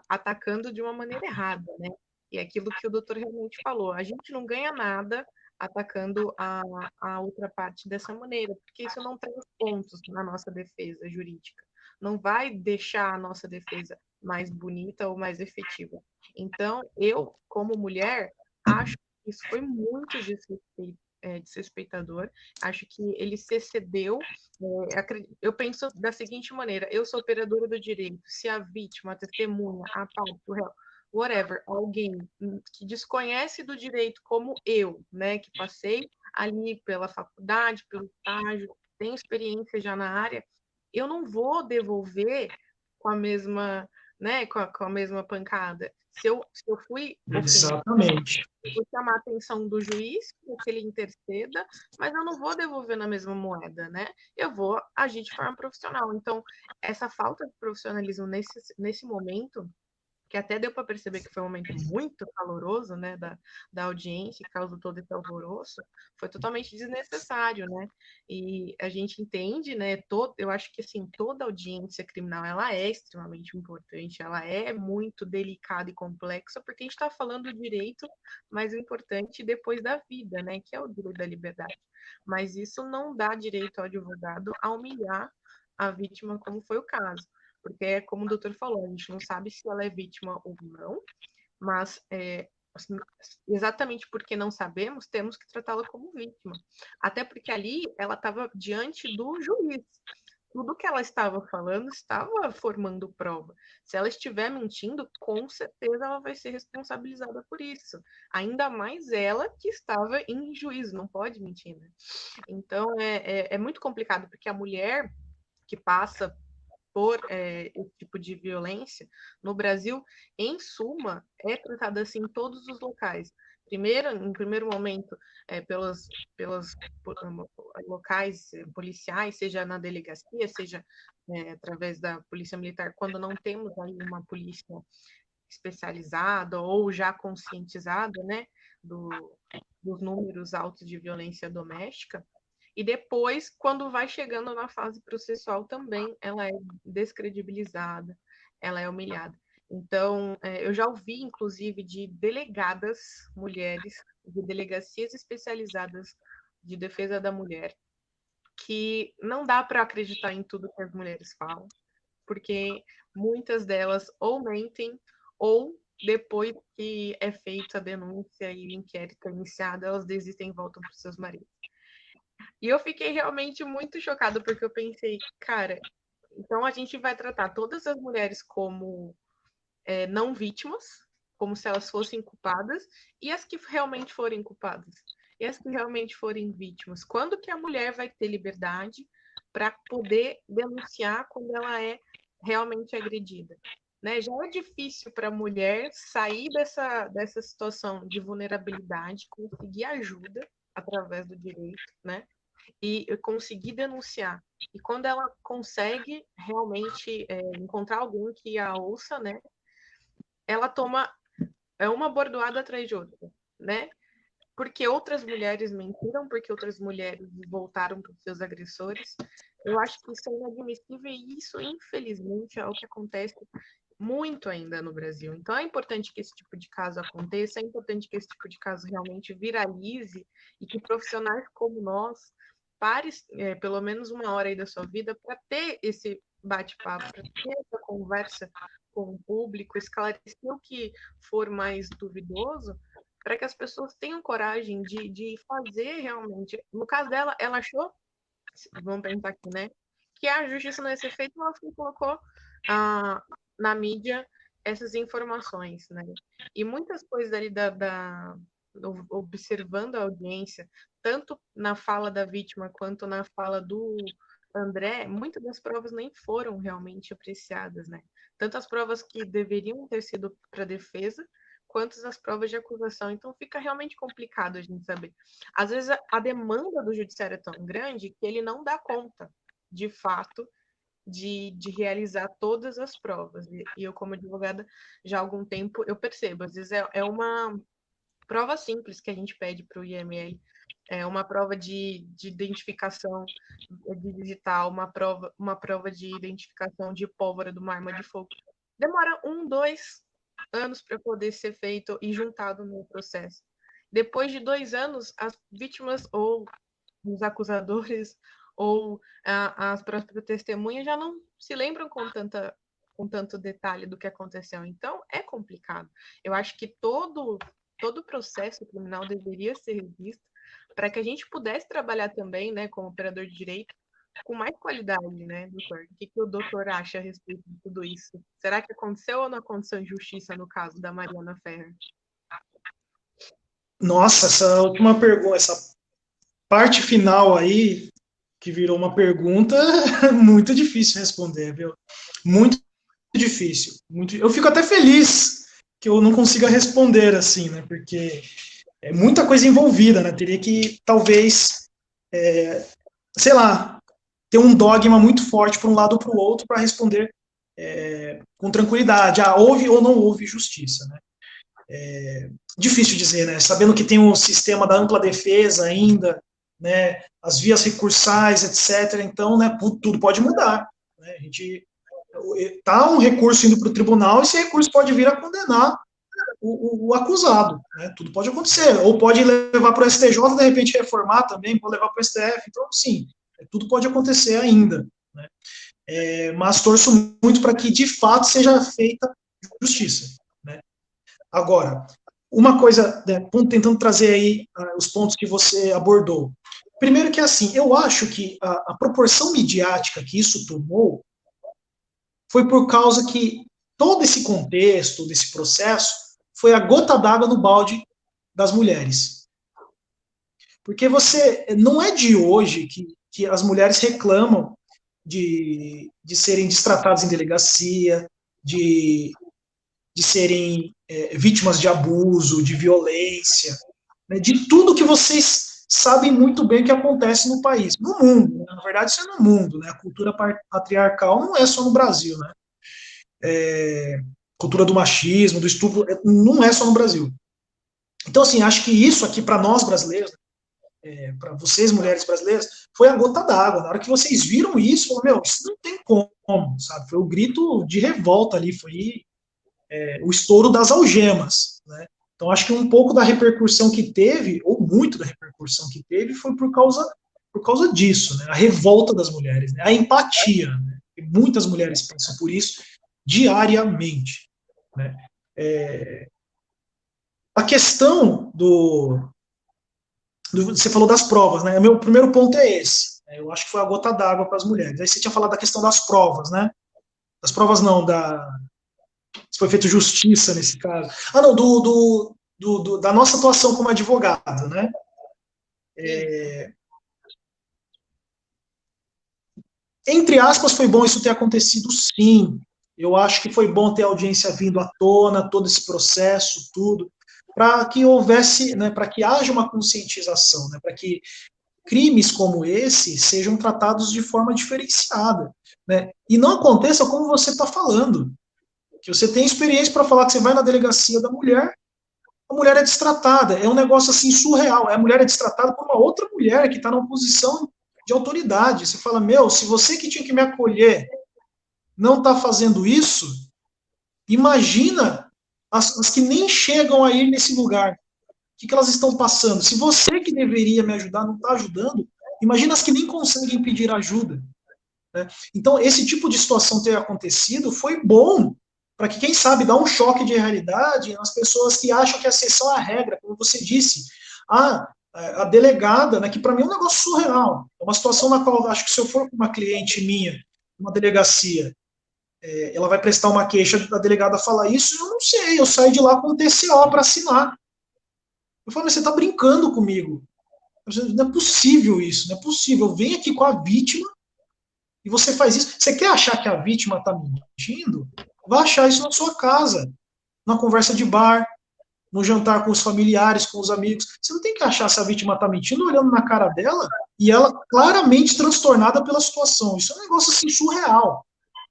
atacando de uma maneira errada, né? E aquilo que o doutor realmente falou, a gente não ganha nada atacando a outra parte dessa maneira, porque isso não traz pontos na nossa defesa jurídica, não vai deixar a nossa defesa mais bonita ou mais efetiva. Então, eu, como mulher, acho que isso foi muito desrespeitador, acho que ele se excedeu. Eu penso da seguinte maneira: eu sou operadora do direito. Se a vítima, a testemunha, a parte, o réu, whatever, alguém que desconhece do direito como eu, né, que passei ali pela faculdade, pelo estágio, tenho experiência já na área, eu não vou devolver com a mesma, né, com a mesma pancada. Se eu fui ofendida, Exatamente. vou chamar a atenção do juiz, para que ele interceda, mas eu não vou devolver na mesma moeda, né? Eu vou agir de forma profissional. Então, essa falta de profissionalismo nesse momento, que até deu para perceber que foi um momento muito caloroso, né, da audiência, que causou todo esse alvoroço, foi totalmente desnecessário, né? E a gente entende, né, eu acho que assim, toda audiência criminal, ela é extremamente importante, ela é muito delicada e complexa, porque a gente está falando do direito mais importante depois da vida, né, que é o direito da liberdade. Mas isso não dá direito ao advogado a humilhar a vítima, como foi o caso. Porque, como o doutor falou, a gente não sabe se ela é vítima ou não, mas assim, exatamente porque não sabemos, temos que tratá-la como vítima. Até porque ali ela estava diante do juiz. Tudo que ela estava falando estava formando prova. Se ela estiver mentindo, com certeza ela vai ser responsabilizada por isso. Ainda mais ela que estava em juízo, não pode mentir, né? Então é muito complicado, porque a mulher que passa por esse tipo de violência, no Brasil, em suma, é tratada assim em todos os locais. em primeiro momento, pelos locais policiais, seja na delegacia, seja através da polícia militar, quando não temos aí uma polícia especializada ou já conscientizada, né, dos números altos de violência doméstica. E depois, quando vai chegando na fase processual também, ela é descredibilizada, ela é humilhada. Então, eu já ouvi, inclusive, de delegadas mulheres, de delegacias especializadas de defesa da mulher, que não dá para acreditar em tudo que as mulheres falam, porque muitas delas ou mentem, ou depois que é feita a denúncia e o inquérito é iniciado, elas desistem e voltam para os seus maridos. E eu fiquei realmente muito chocada, porque eu pensei, cara, então a gente vai tratar todas as mulheres como não vítimas, como se elas fossem culpadas, e as que realmente forem culpadas, e as que realmente forem vítimas. Quando que a mulher vai ter liberdade para poder denunciar quando ela é realmente agredida? Né? Já é difícil para a mulher sair dessa situação de vulnerabilidade, conseguir ajuda através do direito, né? E conseguir denunciar. E quando ela consegue realmente encontrar alguém que a ouça, né? Ela toma uma bordoada atrás de outra, né? Porque outras mulheres mentiram, porque outras mulheres voltaram para os seus agressores. Eu acho que isso é inadmissível e isso, infelizmente, é o que acontece muito ainda no Brasil. Então é importante que esse tipo de caso aconteça, é importante que esse tipo de caso realmente viralize e que profissionais como nós parem pelo menos uma hora aí da sua vida para ter esse bate-papo, para ter essa conversa com o público, esclarecer o que for mais duvidoso, para que as pessoas tenham coragem de fazer realmente. No caso dela, ela achou, vamos pensar aqui, né, que a justiça não ia ser feita, ela colocou na mídia essas informações, né? E muitas coisas ali observando a audiência, tanto na fala da vítima quanto na fala do André, muitas das provas nem foram realmente apreciadas, né? Tanto as provas que deveriam ter sido para defesa, quanto as provas de acusação. Então fica realmente complicado a gente saber. Às vezes a demanda do judiciário é tão grande que ele não dá conta, de fato, de realizar todas as provas. E eu, como advogada, já há algum tempo, eu percebo. Às vezes é uma prova simples que a gente pede para o IML, é uma prova de identificação de digital, uma prova de identificação de pólvora de uma arma de fogo. Demora 1, 2 anos para poder ser feito e juntado no processo. Depois de 2 anos, as vítimas ou os acusadores ou as próprias testemunhas já não se lembram com tanto detalhe do que aconteceu. Então, é complicado. Eu acho que todo processo criminal deveria ser revisto para que a gente pudesse trabalhar também, né, como operador de direito, com mais qualidade, né, doutor? O que o doutor acha a respeito de tudo isso? Será que aconteceu ou não aconteceu injustiça no caso da Mariana Ferrer? Nossa, essa última pergunta, essa parte final aí, que virou uma pergunta, muito difícil responder, viu? Muito difícil. Eu fico até feliz que eu não consiga responder assim, né? Porque é muita coisa envolvida, né? Teria que, talvez, sei lá, ter um dogma muito forte para um lado ou para o outro para responder com tranquilidade. Houve ou não houve justiça, né? Difícil dizer, né? Sabendo que tem um sistema da ampla defesa ainda, né? As vias recursais, etc. Então, né? Tudo pode mudar. Né? A gente tá um recurso indo para o tribunal e esse recurso pode vir a condenar o acusado. Né? Tudo pode acontecer. Ou pode levar para o STJ, de repente reformar também, pode levar para o STF. Então, sim, tudo pode acontecer ainda. Né? Mas torço muito para que, de fato, seja feita justiça. Né? Agora, uma coisa, né, tentando trazer aí os pontos que você abordou. Primeiro que, assim, eu acho que a proporção midiática que isso tomou foi por causa que todo esse contexto, desse processo, foi a gota d'água no balde das mulheres. Porque não é de hoje que as mulheres reclamam de serem destratadas em delegacia, de serem vítimas de abuso, de violência, né, de tudo que vocês sabem muito bem que acontece no país, no mundo, né? Na verdade isso é no mundo, né? A cultura patriarcal não é só no Brasil, né? Cultura do machismo, do estupro, não é só no Brasil. Então, assim, acho que isso aqui para nós brasileiros, para vocês mulheres brasileiras, foi a gota d'água. Na hora que vocês viram isso, falaram, meu, isso não tem como, sabe? Foi o grito de revolta ali, foi o estouro das algemas, né? Então, acho que um pouco da repercussão que teve, ou muito da repercussão que teve, foi por causa disso, né? A revolta das mulheres, né? A empatia, né? E muitas mulheres passam por isso diariamente, né? A questão você falou das provas, né? Meu primeiro ponto é esse. Eu acho que foi a gota d'água para as mulheres. Aí você tinha falado da questão das provas, né? Das provas não, se foi feito justiça nesse caso. Ah, não, da nossa atuação como advogado, né? Entre aspas, foi bom isso ter acontecido, sim. Eu acho que foi bom ter a audiência vindo à tona, todo esse processo, tudo, para que houvesse, né, para que haja uma conscientização, né, para que crimes como esse sejam tratados de forma diferenciada, né, e não aconteça como você está falando, que você tem experiência para falar que você vai na delegacia da mulher, a mulher é destratada, é um negócio assim surreal, a mulher é destratada por uma outra mulher que está numa posição de autoridade, você fala, meu, se você que tinha que me acolher não está fazendo isso, imagina as que nem chegam a ir nesse lugar, o que elas estão passando, se você que deveria me ajudar não está ajudando, imagina as que nem conseguem pedir ajuda, né? Então, esse tipo de situação ter acontecido foi bom, para que, quem sabe, dá um choque de realidade nas pessoas que acham que a exceção é a regra, como você disse. A delegada, né, que para mim é um negócio surreal, é uma situação na qual, acho que se eu for com uma cliente minha, uma delegacia, ela vai prestar uma queixa, a delegada fala isso, eu não sei, eu saio de lá com um TCO para assinar. Eu falo, mas você está brincando comigo. Não é possível isso, não é possível. Eu venho aqui com a vítima e você faz isso. Você quer achar que a vítima está mentindo? Vai achar isso na sua casa, na conversa de bar, no jantar com os familiares, com os amigos. Você não tem que achar se a vítima está mentindo olhando na cara dela e ela claramente transtornada pela situação. Isso é um negócio assim surreal.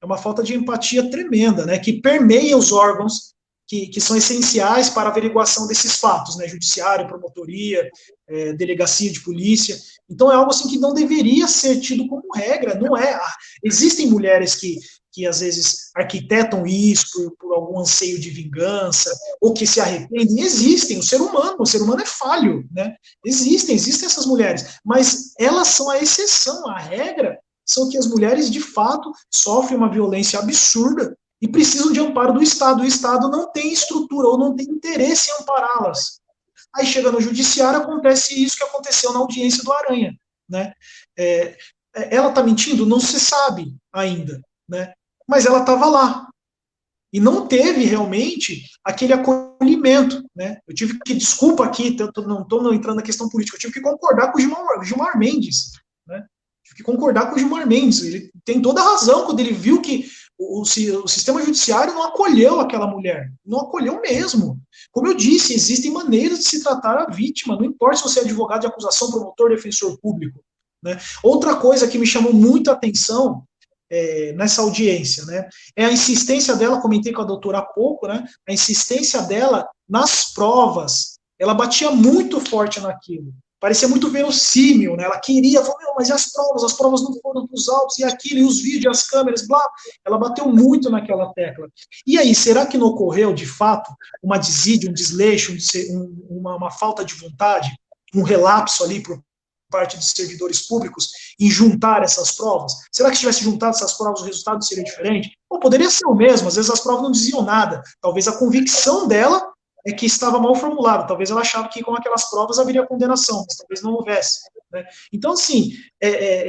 É uma falta de empatia tremenda, né, que permeia os órgãos que são essenciais para a averiguação desses fatos, né, judiciário, promotoria, delegacia de polícia. Então é algo assim que não deveria ser tido como regra, não é. Existem mulheres que às vezes arquitetam isso por algum anseio de vingança, ou que se arrependem, existem, o ser humano é falho, né? Existem essas mulheres, mas elas são a exceção, a regra são que as mulheres, de fato, sofrem uma violência absurda e precisam de amparo do Estado. O Estado não tem estrutura ou não tem interesse em ampará-las. Aí chega no judiciário, acontece isso que aconteceu na audiência do Aranha, né? Ela está mentindo? Não se sabe ainda, né? Mas ela estava lá. E não teve realmente aquele acolhimento, né? Eu tive que, desculpa aqui, não estou entrando na questão política, eu tive que concordar com o Gilmar Mendes, né? Tive que concordar com o Gilmar Mendes. Ele tem toda a razão quando ele viu que o sistema judiciário não acolheu aquela mulher. Não acolheu mesmo. Como eu disse, existem maneiras de se tratar a vítima, não importa se você é advogado de acusação, promotor, defensor público, né? Outra coisa que me chamou muito a atenção nessa audiência, né, é a insistência dela, comentei com a doutora há pouco, né, a insistência dela nas provas, ela batia muito forte naquilo, parecia muito verossímil, né, ela queria, mas e as provas não foram dos autos, e aquilo, e os vídeos, as câmeras, blá, ela bateu muito naquela tecla. E aí, será que não ocorreu, de fato, uma desídia, um desleixo, uma falta de vontade, um relapso ali por parte dos servidores públicos em juntar essas provas? Será que se tivesse juntado essas provas o resultado seria diferente? Ou poderia ser o mesmo, às vezes as provas não diziam nada, talvez a convicção dela é que estava mal formulada, talvez ela achava que com aquelas provas haveria condenação, mas talvez não houvesse, né? Então, assim,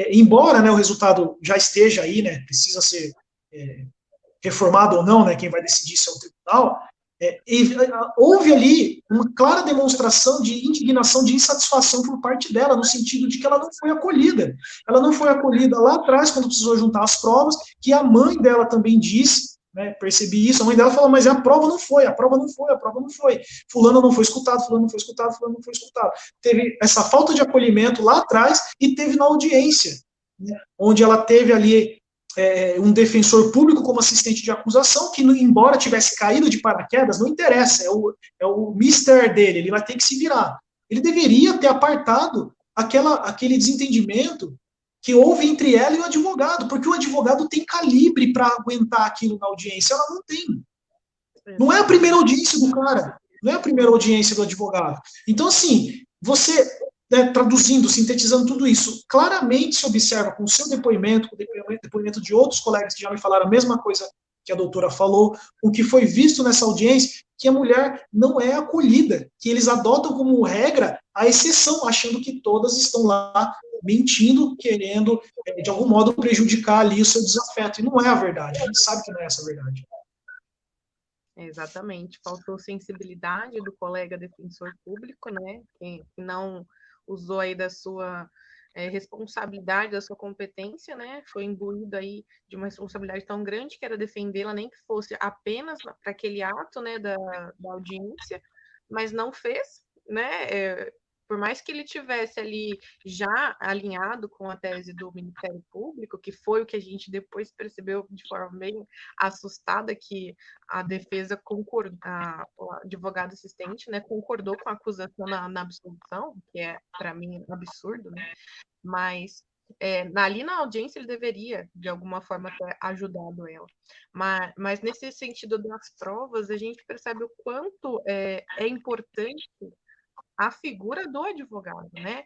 embora, né, o resultado já esteja aí, né, precisa ser reformado ou não, né, quem vai decidir isso é o tribunal, houve ali uma clara demonstração de indignação, de insatisfação por parte dela, no sentido de que ela não foi acolhida. Ela não foi acolhida lá atrás, quando precisou juntar as provas, que a mãe dela também disse né? Percebi isso. A mãe dela falou, mas a prova não foi, a prova não foi, a prova não foi. Fulano não foi escutado, fulano não foi escutado, fulano não foi escutado. Teve essa falta de acolhimento lá atrás e teve na audiência, né? Onde ela teve ali um defensor público como assistente de acusação, que, embora tivesse caído de paraquedas, não interessa, é o mister dele, ele vai ter que se virar. Ele deveria ter apartado aquele desentendimento que houve entre ela e o advogado, porque o advogado tem calibre para aguentar aquilo na audiência, ela não tem. Não é a primeira audiência do cara, não é a primeira audiência do advogado. Então, assim, você, né, traduzindo, sintetizando tudo isso, claramente se observa com o seu depoimento, com o depoimento de outros colegas que já me falaram a mesma coisa que a doutora falou, o que foi visto nessa audiência, que a mulher não é acolhida, que eles adotam como regra a exceção, achando que todas estão lá mentindo, querendo, de algum modo, prejudicar ali o seu desafeto. E não é a verdade, a gente sabe que não é essa a verdade. Exatamente, faltou sensibilidade do colega defensor público, né, que não usou aí da sua responsabilidade, da sua competência, né, foi imbuído aí de uma responsabilidade tão grande que era defendê-la, nem que fosse apenas para aquele ato, né, da audiência, mas não fez, né, por mais que ele tivesse ali já alinhado com a tese do Ministério Público, que foi o que a gente depois percebeu de forma bem assustada, que a defesa concordou, o advogado assistente, né, concordou com a acusação na absolução, que é, para mim, absurdo, né? Mas ali na audiência ele deveria, de alguma forma, ter ajudado ela. Mas nesse sentido das provas, a gente percebe o quanto é importante a figura do advogado, né?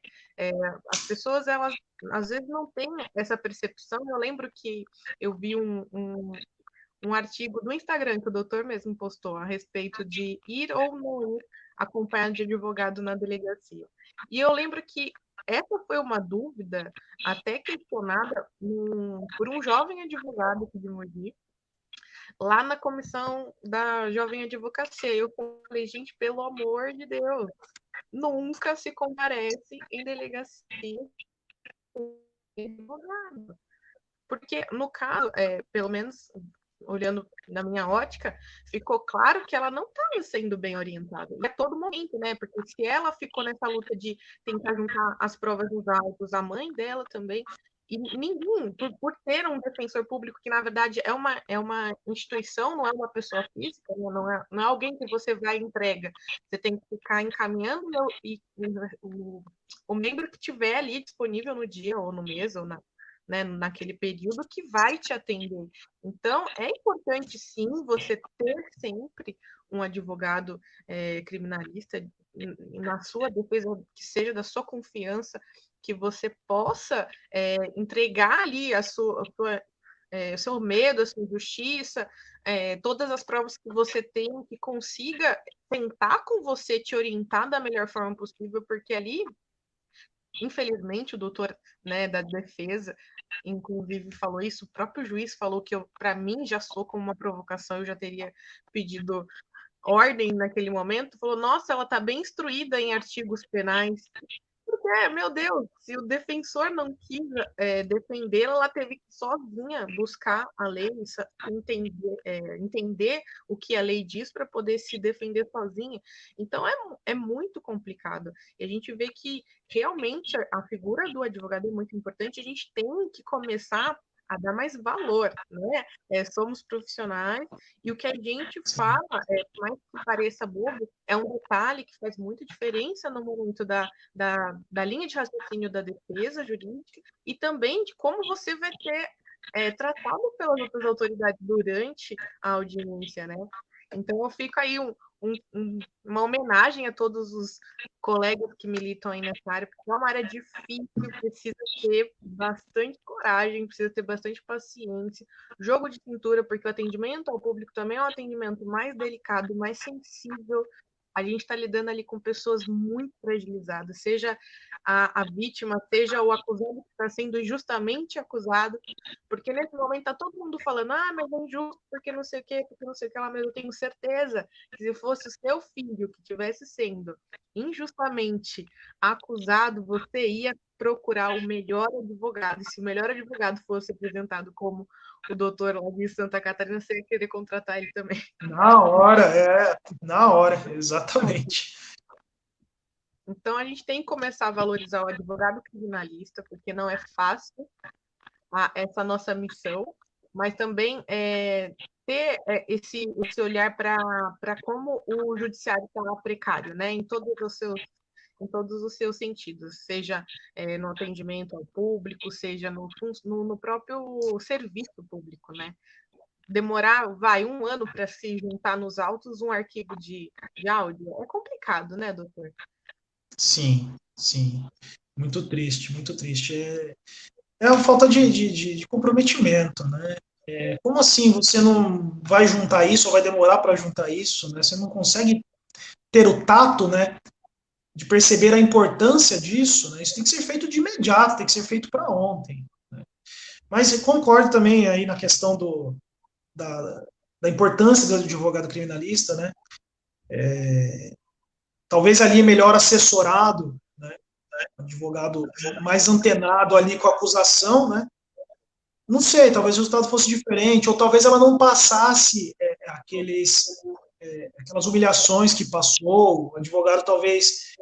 As pessoas, elas às vezes não têm essa percepção. Eu lembro que eu vi um artigo no Instagram que o doutor mesmo postou a respeito de ir ou não ir acompanhado de advogado na delegacia. E eu lembro que essa foi uma dúvida até questionada por um jovem advogado aqui de Mogi, lá na comissão da Jovem Advocacia. Eu falei, gente, pelo amor de Deus, nunca se comparece em delegacia com advogado. Porque, no caso, pelo menos olhando na minha ótica, ficou claro que ela não estava sendo bem orientada. E a todo momento, né? Porque se ela ficou nessa luta de tentar juntar as provas dos autos, a mãe dela também, e ninguém, por ter um defensor público que, na verdade, é uma instituição, não é uma pessoa física, né? Não é alguém que você vai e entrega. Você tem que ficar encaminhando e o membro que tiver ali disponível no dia, ou no mês, ou né, naquele período, que vai te atender. Então, é importante, sim, você ter sempre um advogado criminalista na sua defesa, que seja da sua confiança, que você possa entregar ali o seu medo, a sua injustiça, todas as provas que você tem, que consiga tentar com você te orientar da melhor forma possível, porque ali, infelizmente, o doutor, né, da defesa, inclusive, falou isso, o próprio juiz falou que para mim já sou como uma provocação, eu já teria pedido ordem naquele momento, falou, nossa, ela está bem instruída em artigos penais. Porque, meu Deus, se o defensor não quis defendê-la, ela teve que sozinha buscar a lei, entender o que a lei diz para poder se defender sozinha. Então, é muito complicado. E a gente vê que realmente a figura do advogado é muito importante. A gente tem que começar a dar mais valor, né? Somos profissionais e o que a gente fala, por mais que pareça bobo, é um detalhe que faz muita diferença no momento da linha de raciocínio da defesa jurídica e também de como você vai ser tratado pelas outras autoridades durante a audiência, né? Então, eu fico aí uma homenagem a todos os colegas que militam aí nessa área, porque é uma área difícil, precisa ter bastante coragem, precisa ter bastante paciência, jogo de cintura, porque o atendimento ao público também é um atendimento mais delicado, mais sensível. A gente está lidando ali com pessoas muito fragilizadas, seja a vítima, seja o acusado que está sendo injustamente acusado, porque nesse momento está todo mundo falando, mas é injusto, porque não sei o que, porque não sei o que lá, mas eu tenho certeza que se fosse o seu filho que estivesse sendo injustamente acusado, você ia procurar o melhor advogado. E se o melhor advogado fosse apresentado como o doutor lá de Santa Catarina, você ia querer contratar ele também. Na hora, exatamente. Então, a gente tem que começar a valorizar o advogado criminalista, porque não é fácil essa nossa missão, mas também ter esse olhar para como o judiciário está precário, né, em todos os seus sentidos, seja no atendimento ao público, seja no próprio serviço público, né? Demorar, um ano para se juntar nos autos um arquivo de áudio é complicado, né, doutor? Sim, sim. Muito triste, muito triste. É uma falta de comprometimento, né? Como assim você não vai juntar isso ou vai demorar para juntar isso, né? Você não consegue ter o tato, né, de perceber a importância disso, né? Isso tem que ser feito de imediato, tem que ser feito para ontem, né? Mas eu concordo também aí na questão da, da importância do advogado criminalista, né? Talvez ali melhor assessorado, né? Advogado mais antenado ali com a acusação, né? Não sei, talvez o resultado fosse diferente, ou talvez ela não passasse aquelas humilhações que passou, o advogado talvez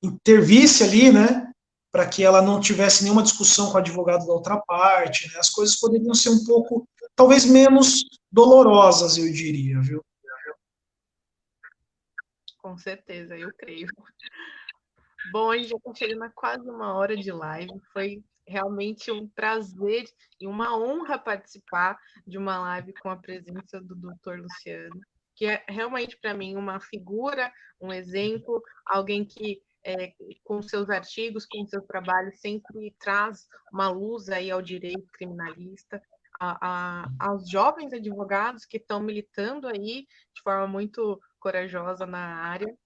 intervisse ali, né, para que ela não tivesse nenhuma discussão com o advogado da outra parte, né, as coisas poderiam ser um pouco, talvez menos dolorosas, eu diria, viu? Com certeza, eu creio. Bom, a gente já está chegando a quase 1 hora de live. Foi realmente um prazer e uma honra participar de uma live com a presença do Dr. Luciano, que é realmente para mim uma figura, um exemplo, alguém que com seus artigos, com seus trabalhos, sempre traz uma luz aí ao direito criminalista, aos jovens advogados que estão militando aí de forma muito corajosa na área.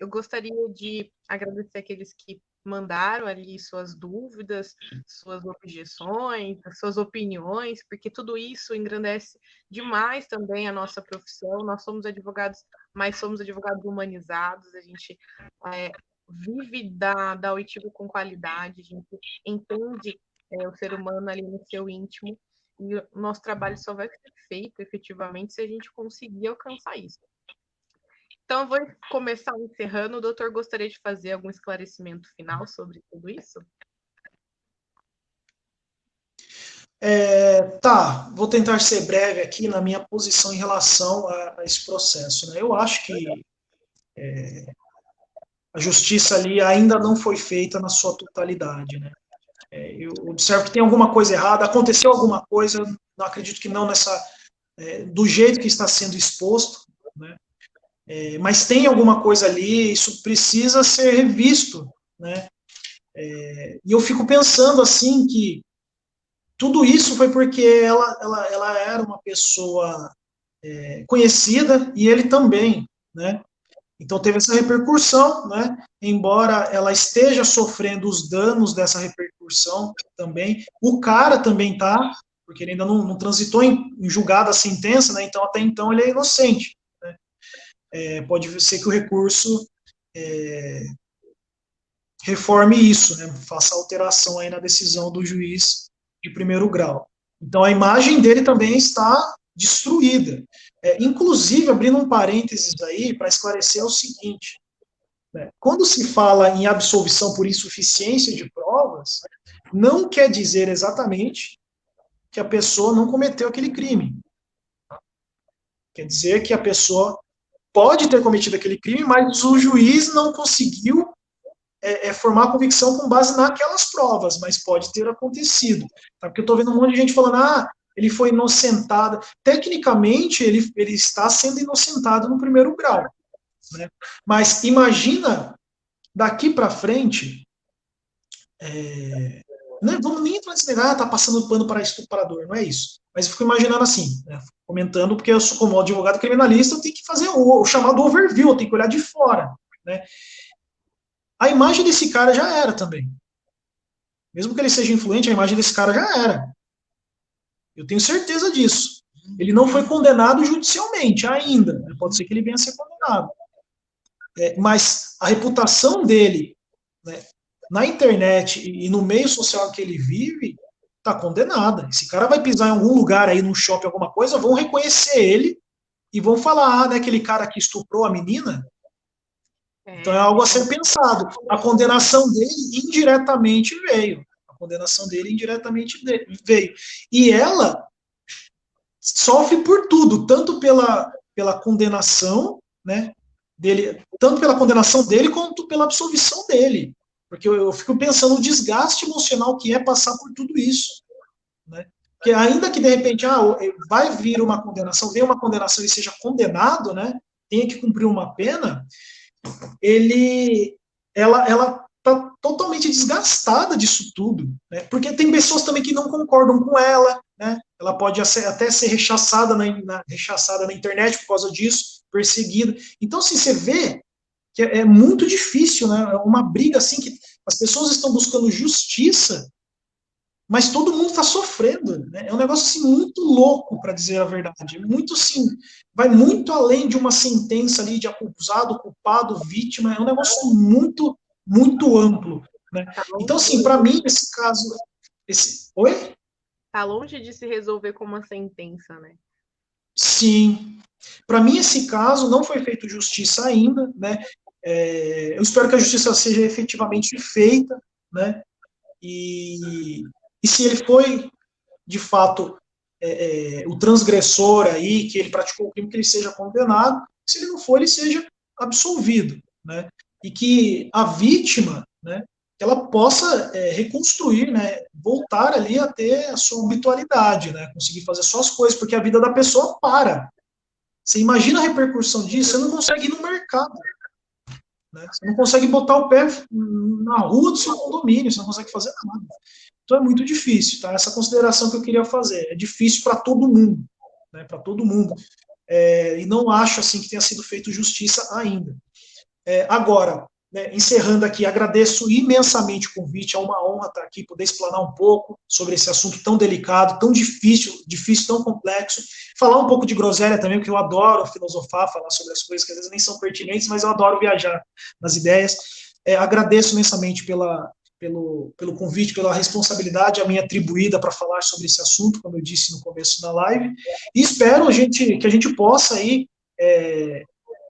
Eu gostaria de agradecer aqueles que mandaram ali suas dúvidas, suas objeções, suas opiniões, porque tudo isso engrandece demais também a nossa profissão. Nós somos advogados, mas somos advogados humanizados, a gente vive da oitiva com qualidade, a gente entende o ser humano ali no seu íntimo, e o nosso trabalho só vai ser feito efetivamente se a gente conseguir alcançar isso. Então, eu vou começar encerrando. O doutor gostaria de fazer algum esclarecimento final sobre tudo isso? Vou tentar ser breve aqui na minha posição em relação a esse processo, né? Eu acho que a justiça ali ainda não foi feita na sua totalidade, né? Eu observo que tem alguma coisa errada, aconteceu alguma coisa, não acredito que não do jeito que está sendo exposto, né? Mas tem alguma coisa ali, isso precisa ser revisto, né? E eu fico pensando assim que tudo isso foi porque ela era uma pessoa conhecida e ele também, né? Então teve essa repercussão, né? Embora ela esteja sofrendo os danos dessa repercussão também, o cara também tá, porque ele ainda não transitou em julgada a sentença, né? Então até então ele é inocente, né? Pode ser que o recurso reforme isso, né? Faça alteração aí na decisão do juiz de primeiro grau. Então a imagem dele também está destruída. Inclusive, abrindo um parênteses aí para esclarecer o seguinte, né? Quando se fala em absolvição por insuficiência de provas, não quer dizer exatamente que a pessoa não cometeu aquele crime. Quer dizer que a pessoa pode ter cometido aquele crime, mas o juiz não conseguiu formar a convicção com base naquelas provas, mas pode ter acontecido. Tá? Porque eu estou vendo um monte de gente falando, ele foi inocentado. Tecnicamente, ele está sendo inocentado no primeiro grau. Né? Mas imagina, daqui para frente, vamos nem entrar nesse negócio, tá passando pano para estuprador, não é isso. Mas eu fico imaginando assim, né, comentando, porque eu sou, como advogado criminalista, eu tenho que fazer o chamado overview, eu tenho que olhar de fora. Né? A imagem desse cara já era também. Mesmo que ele seja influente, a imagem desse cara já era. Eu tenho certeza disso. Ele não foi condenado judicialmente ainda. Pode ser que ele venha a ser condenado. mas a reputação dele, né, na internet e no meio social que ele vive, está condenada. Esse cara vai pisar em algum lugar aí, num shopping, alguma coisa, vão reconhecer ele e vão falar, né, aquele cara que estuprou a menina. Então é algo a ser pensado. A condenação dele indiretamente veio. A condenação dele indiretamente veio. E ela sofre por tudo, tanto pela condenação, né, dele, tanto pela condenação dele quanto pela absolvição dele. Porque eu fico pensando no desgaste emocional que é passar por tudo isso, né? Porque ainda que de repente vai vir uma condenação, venha uma condenação e seja condenado, né, tenha que cumprir uma pena, ela está totalmente desgastada disso tudo, né? Porque tem pessoas também que não concordam com ela, né? Ela pode até ser rechaçada na internet por causa disso, perseguida. Então, assim, você vê que é muito difícil, né? É uma briga assim que as pessoas estão buscando justiça, mas todo mundo está sofrendo, né? É um negócio assim muito louco, para dizer a verdade. Muito assim, vai muito além de uma sentença ali de acusado, culpado, vítima. É um negócio muito, muito amplo, né? Então, assim, para mim esse caso, oi? Tá longe de se resolver com uma sentença, né? Sim. Para mim esse caso não foi feito justiça ainda, né? Eu espero que a justiça seja efetivamente feita, né? E se ele foi, de fato, o transgressor aí, que ele praticou o crime, que ele seja condenado, se ele não for, ele seja absolvido, né? E que a vítima, né, que ela possa reconstruir, né, voltar ali a ter a sua habitualidade, né, conseguir fazer suas coisas, porque a vida da pessoa para. Você imagina a repercussão disso, você não consegue ir no mercado, né? Você não consegue botar o pé na rua do seu condomínio, você não consegue fazer nada. Então é muito difícil, tá? Essa consideração que eu queria fazer. É difícil para todo mundo, né? Para todo mundo. E não acho assim que tenha sido feito justiça ainda. Agora, né, encerrando aqui, agradeço imensamente o convite, é uma honra estar aqui, poder explanar um pouco sobre esse assunto tão delicado, tão difícil, tão complexo. Falar um pouco de groselha também, porque eu adoro filosofar, falar sobre as coisas que às vezes nem são pertinentes, mas eu adoro viajar nas ideias. Agradeço imensamente pelo convite, pela responsabilidade a mim atribuída para falar sobre esse assunto, como eu disse no começo da live, e espero que a gente possa aí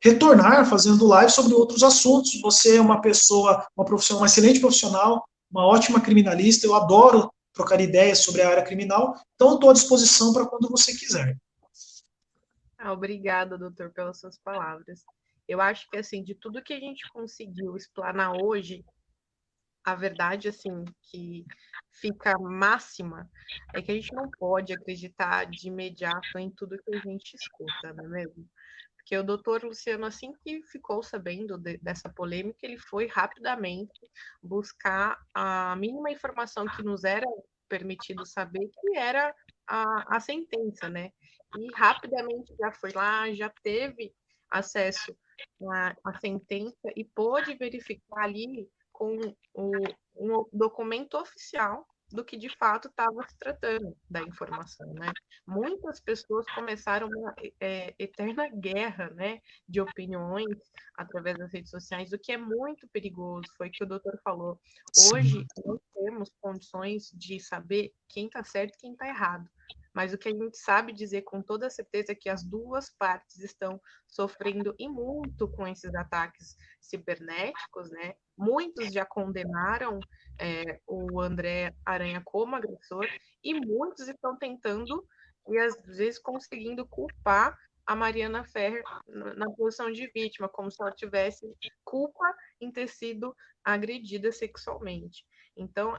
retornar fazendo live sobre outros assuntos. Você é uma pessoa, uma excelente profissional, uma ótima criminalista, eu adoro trocar ideias sobre a área criminal, então eu estou à disposição para quando você quiser. Obrigada, doutor, pelas suas palavras. Eu acho que, assim, de tudo que a gente conseguiu explanar hoje, a verdade, assim, que fica máxima é que a gente não pode acreditar de imediato em tudo que a gente escuta, não é mesmo? Porque o doutor Luciano, assim que ficou sabendo dessa polêmica, ele foi rapidamente buscar a mínima informação que nos era permitido saber, que era a sentença, né? E rapidamente já foi lá, já teve acesso à sentença e pôde verificar ali com um documento oficial do que de fato estava se tratando da informação, né? Muitas pessoas começaram uma eterna guerra, né, de opiniões através das redes sociais, o que é muito perigoso, foi o que o doutor falou. Hoje, não temos condições de saber quem está certo e quem está errado, mas o que a gente sabe dizer com toda certeza é que as duas partes estão sofrendo e muito com esses ataques cibernéticos, né? Muitos já condenaram o André Aranha como agressor e muitos estão tentando e às vezes conseguindo culpar a Mariana Ferrer na posição de vítima, como se ela tivesse culpa em ter sido agredida sexualmente. Então,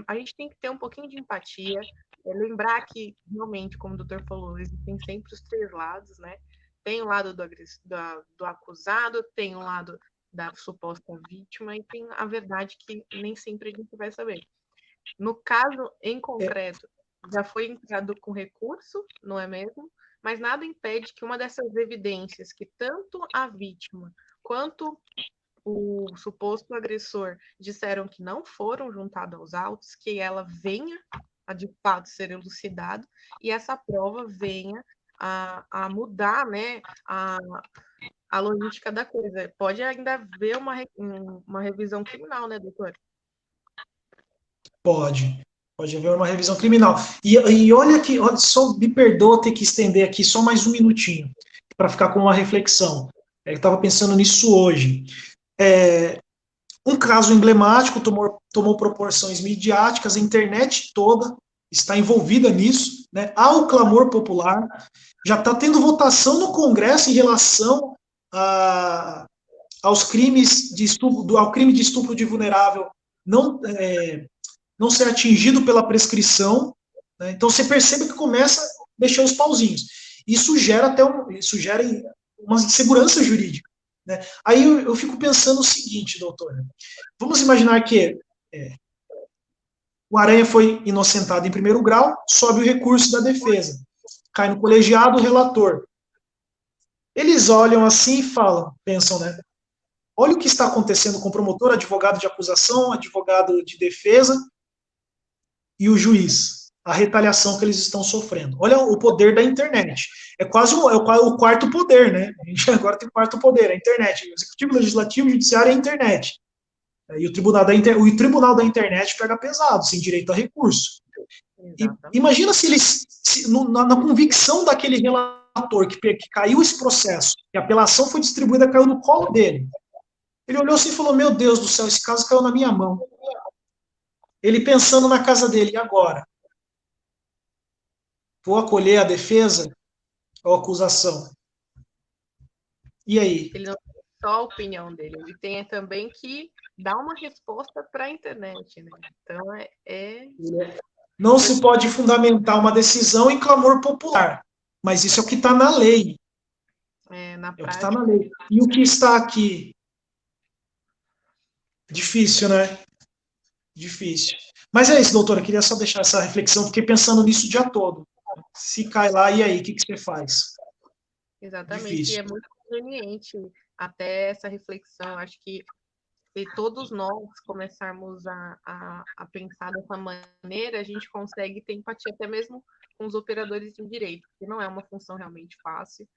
a gente tem que ter um pouquinho de empatia, lembrar que, realmente, como o doutor falou, existem sempre os três lados, né? Tem o lado do acusado, tem o lado da suposta vítima e tem a verdade que nem sempre a gente vai saber. No caso em concreto, já foi entrado com recurso, não é mesmo? Mas nada impede que uma dessas evidências que tanto a vítima quanto o suposto agressor disseram que não foram juntados aos autos, que ela venha a de fato ser elucidada e essa prova venha a mudar, né, a a logística da coisa. Pode ainda haver uma revisão criminal, né, doutor? Pode haver uma revisão criminal. E olha que, olha, só me perdoa ter que estender aqui só mais um minutinho, para ficar com uma reflexão. Eu estava pensando nisso hoje. Um caso emblemático tomou proporções midiáticas, a internet toda está envolvida nisso, né? Há o clamor popular, já está tendo votação no Congresso em relação aos crimes de estupro, ao crime de estupro de vulnerável não ser atingido pela prescrição, né? Então você percebe que começa a mexer os pauzinhos. Isso gera uma insegurança jurídica, né? Aí eu fico pensando o seguinte, doutora, vamos imaginar que o Aranha foi inocentado em primeiro grau, sobe o recurso da defesa, cai no colegiado o relator. Eles olham assim e pensam, né? Olha o que está acontecendo com o promotor, advogado de acusação, advogado de defesa e o juiz. A retaliação que eles estão sofrendo. Olha o poder da internet. É quase o quarto poder, né? A gente agora tem o quarto poder, a internet. O executivo, legislativo, judiciário é a internet. E o tribunal da internet pega pesado, sem direito a recurso. Imagina se eles, na convicção daquele relator que caiu esse processo, que a apelação foi distribuída, caiu no colo dele. Ele olhou assim e falou, meu Deus do céu, esse caso caiu na minha mão. Ele pensando na casa dele, e agora? Vou acolher a defesa ou a acusação? E aí? Ele não tem só a opinião dele, ele tem também que dar uma resposta para a internet, né? Então Não se pode fundamentar uma decisão em clamor popular, mas isso é o que está na lei. Na prática, é o que está na lei. E o que está aqui? Difícil, né? Difícil. Mas é isso, doutora, eu queria só deixar essa reflexão, fiquei pensando nisso o dia todo. Se cai lá, e aí, o que você faz? Exatamente, difícil. E é muito conveniente até essa reflexão, acho que se todos nós começarmos a pensar dessa maneira, a gente consegue ter empatia até mesmo com os operadores de direito, que não é uma função realmente fácil,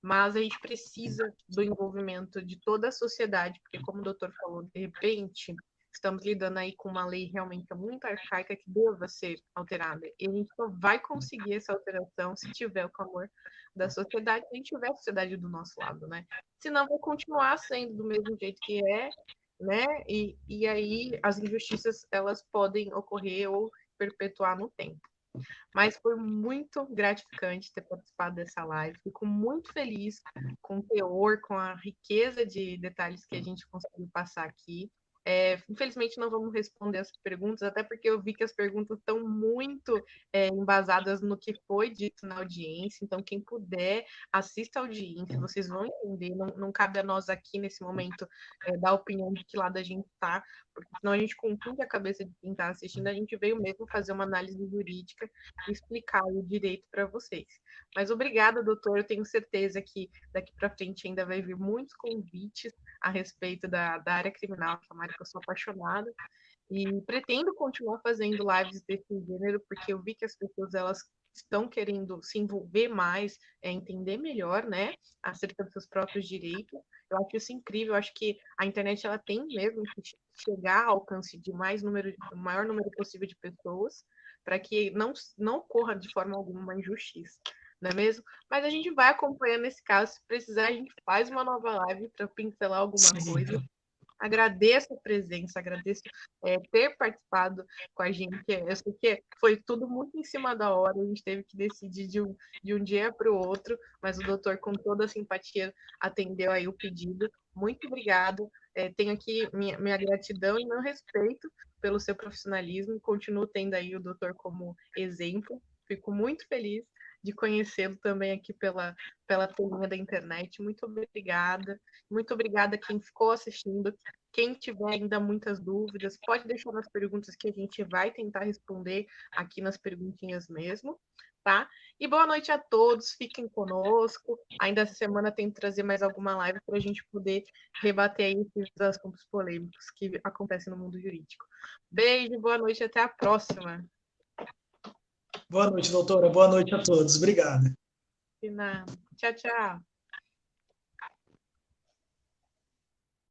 mas a gente precisa do envolvimento de toda a sociedade, porque como o doutor falou, de repente, estamos lidando aí com uma lei realmente muito arcaica que deva ser alterada. E a gente só vai conseguir essa alteração se tiver o clamor da sociedade, se a gente tiver a sociedade do nosso lado, né? Senão vai continuar sendo do mesmo jeito que é, né? E aí as injustiças, elas podem ocorrer ou perpetuar no tempo. Mas foi muito gratificante ter participado dessa live. Fico muito feliz com o teor, com a riqueza de detalhes que a gente conseguiu passar aqui. Infelizmente não vamos responder as perguntas, até porque eu vi que as perguntas estão muito embasadas no que foi dito na audiência. Então, quem puder, assista a audiência, vocês vão entender. Não cabe a nós aqui nesse momento dar opinião de que lado a gente está, porque senão a gente confunde a cabeça de quem está assistindo. A gente veio mesmo fazer uma análise jurídica e explicar o direito para vocês. Mas obrigada, doutor. Eu tenho certeza que daqui para frente ainda vai vir muitos convites a respeito da área criminal, que é uma área que eu sou apaixonada, e pretendo continuar fazendo lives desse gênero, porque eu vi que as pessoas elas estão querendo se envolver mais, entender melhor, né, acerca dos seus próprios direitos. Eu acho isso incrível, eu acho que a internet ela tem mesmo que chegar ao alcance de o maior número possível de pessoas, para que não ocorra de forma alguma uma injustiça, não é mesmo? Mas a gente vai acompanhando esse caso. Se precisar, a gente faz uma nova live para pincelar alguma coisa. Agradeço a presença, agradeço ter participado com a gente. Eu sei que foi tudo muito em cima da hora, a gente teve que decidir de um dia para o outro, mas o doutor, com toda a simpatia, atendeu aí o pedido. Muito obrigado. Tenho aqui minha gratidão e meu respeito pelo seu profissionalismo. Continuo tendo aí o doutor como exemplo. Fico muito feliz de conhecê-lo também aqui pela telinha da internet. Muito obrigada. Muito obrigada a quem ficou assistindo. Quem tiver ainda muitas dúvidas, pode deixar nas perguntas que a gente vai tentar responder aqui nas perguntinhas mesmo, tá? E boa noite a todos, fiquem conosco. Ainda essa semana tento trazer mais alguma live para a gente poder rebater aí esses assuntos polêmicos que acontecem no mundo jurídico. Beijo, boa noite, até a próxima. Boa noite, doutora. Boa noite a todos. Obrigado. De nada. Tchau, tchau.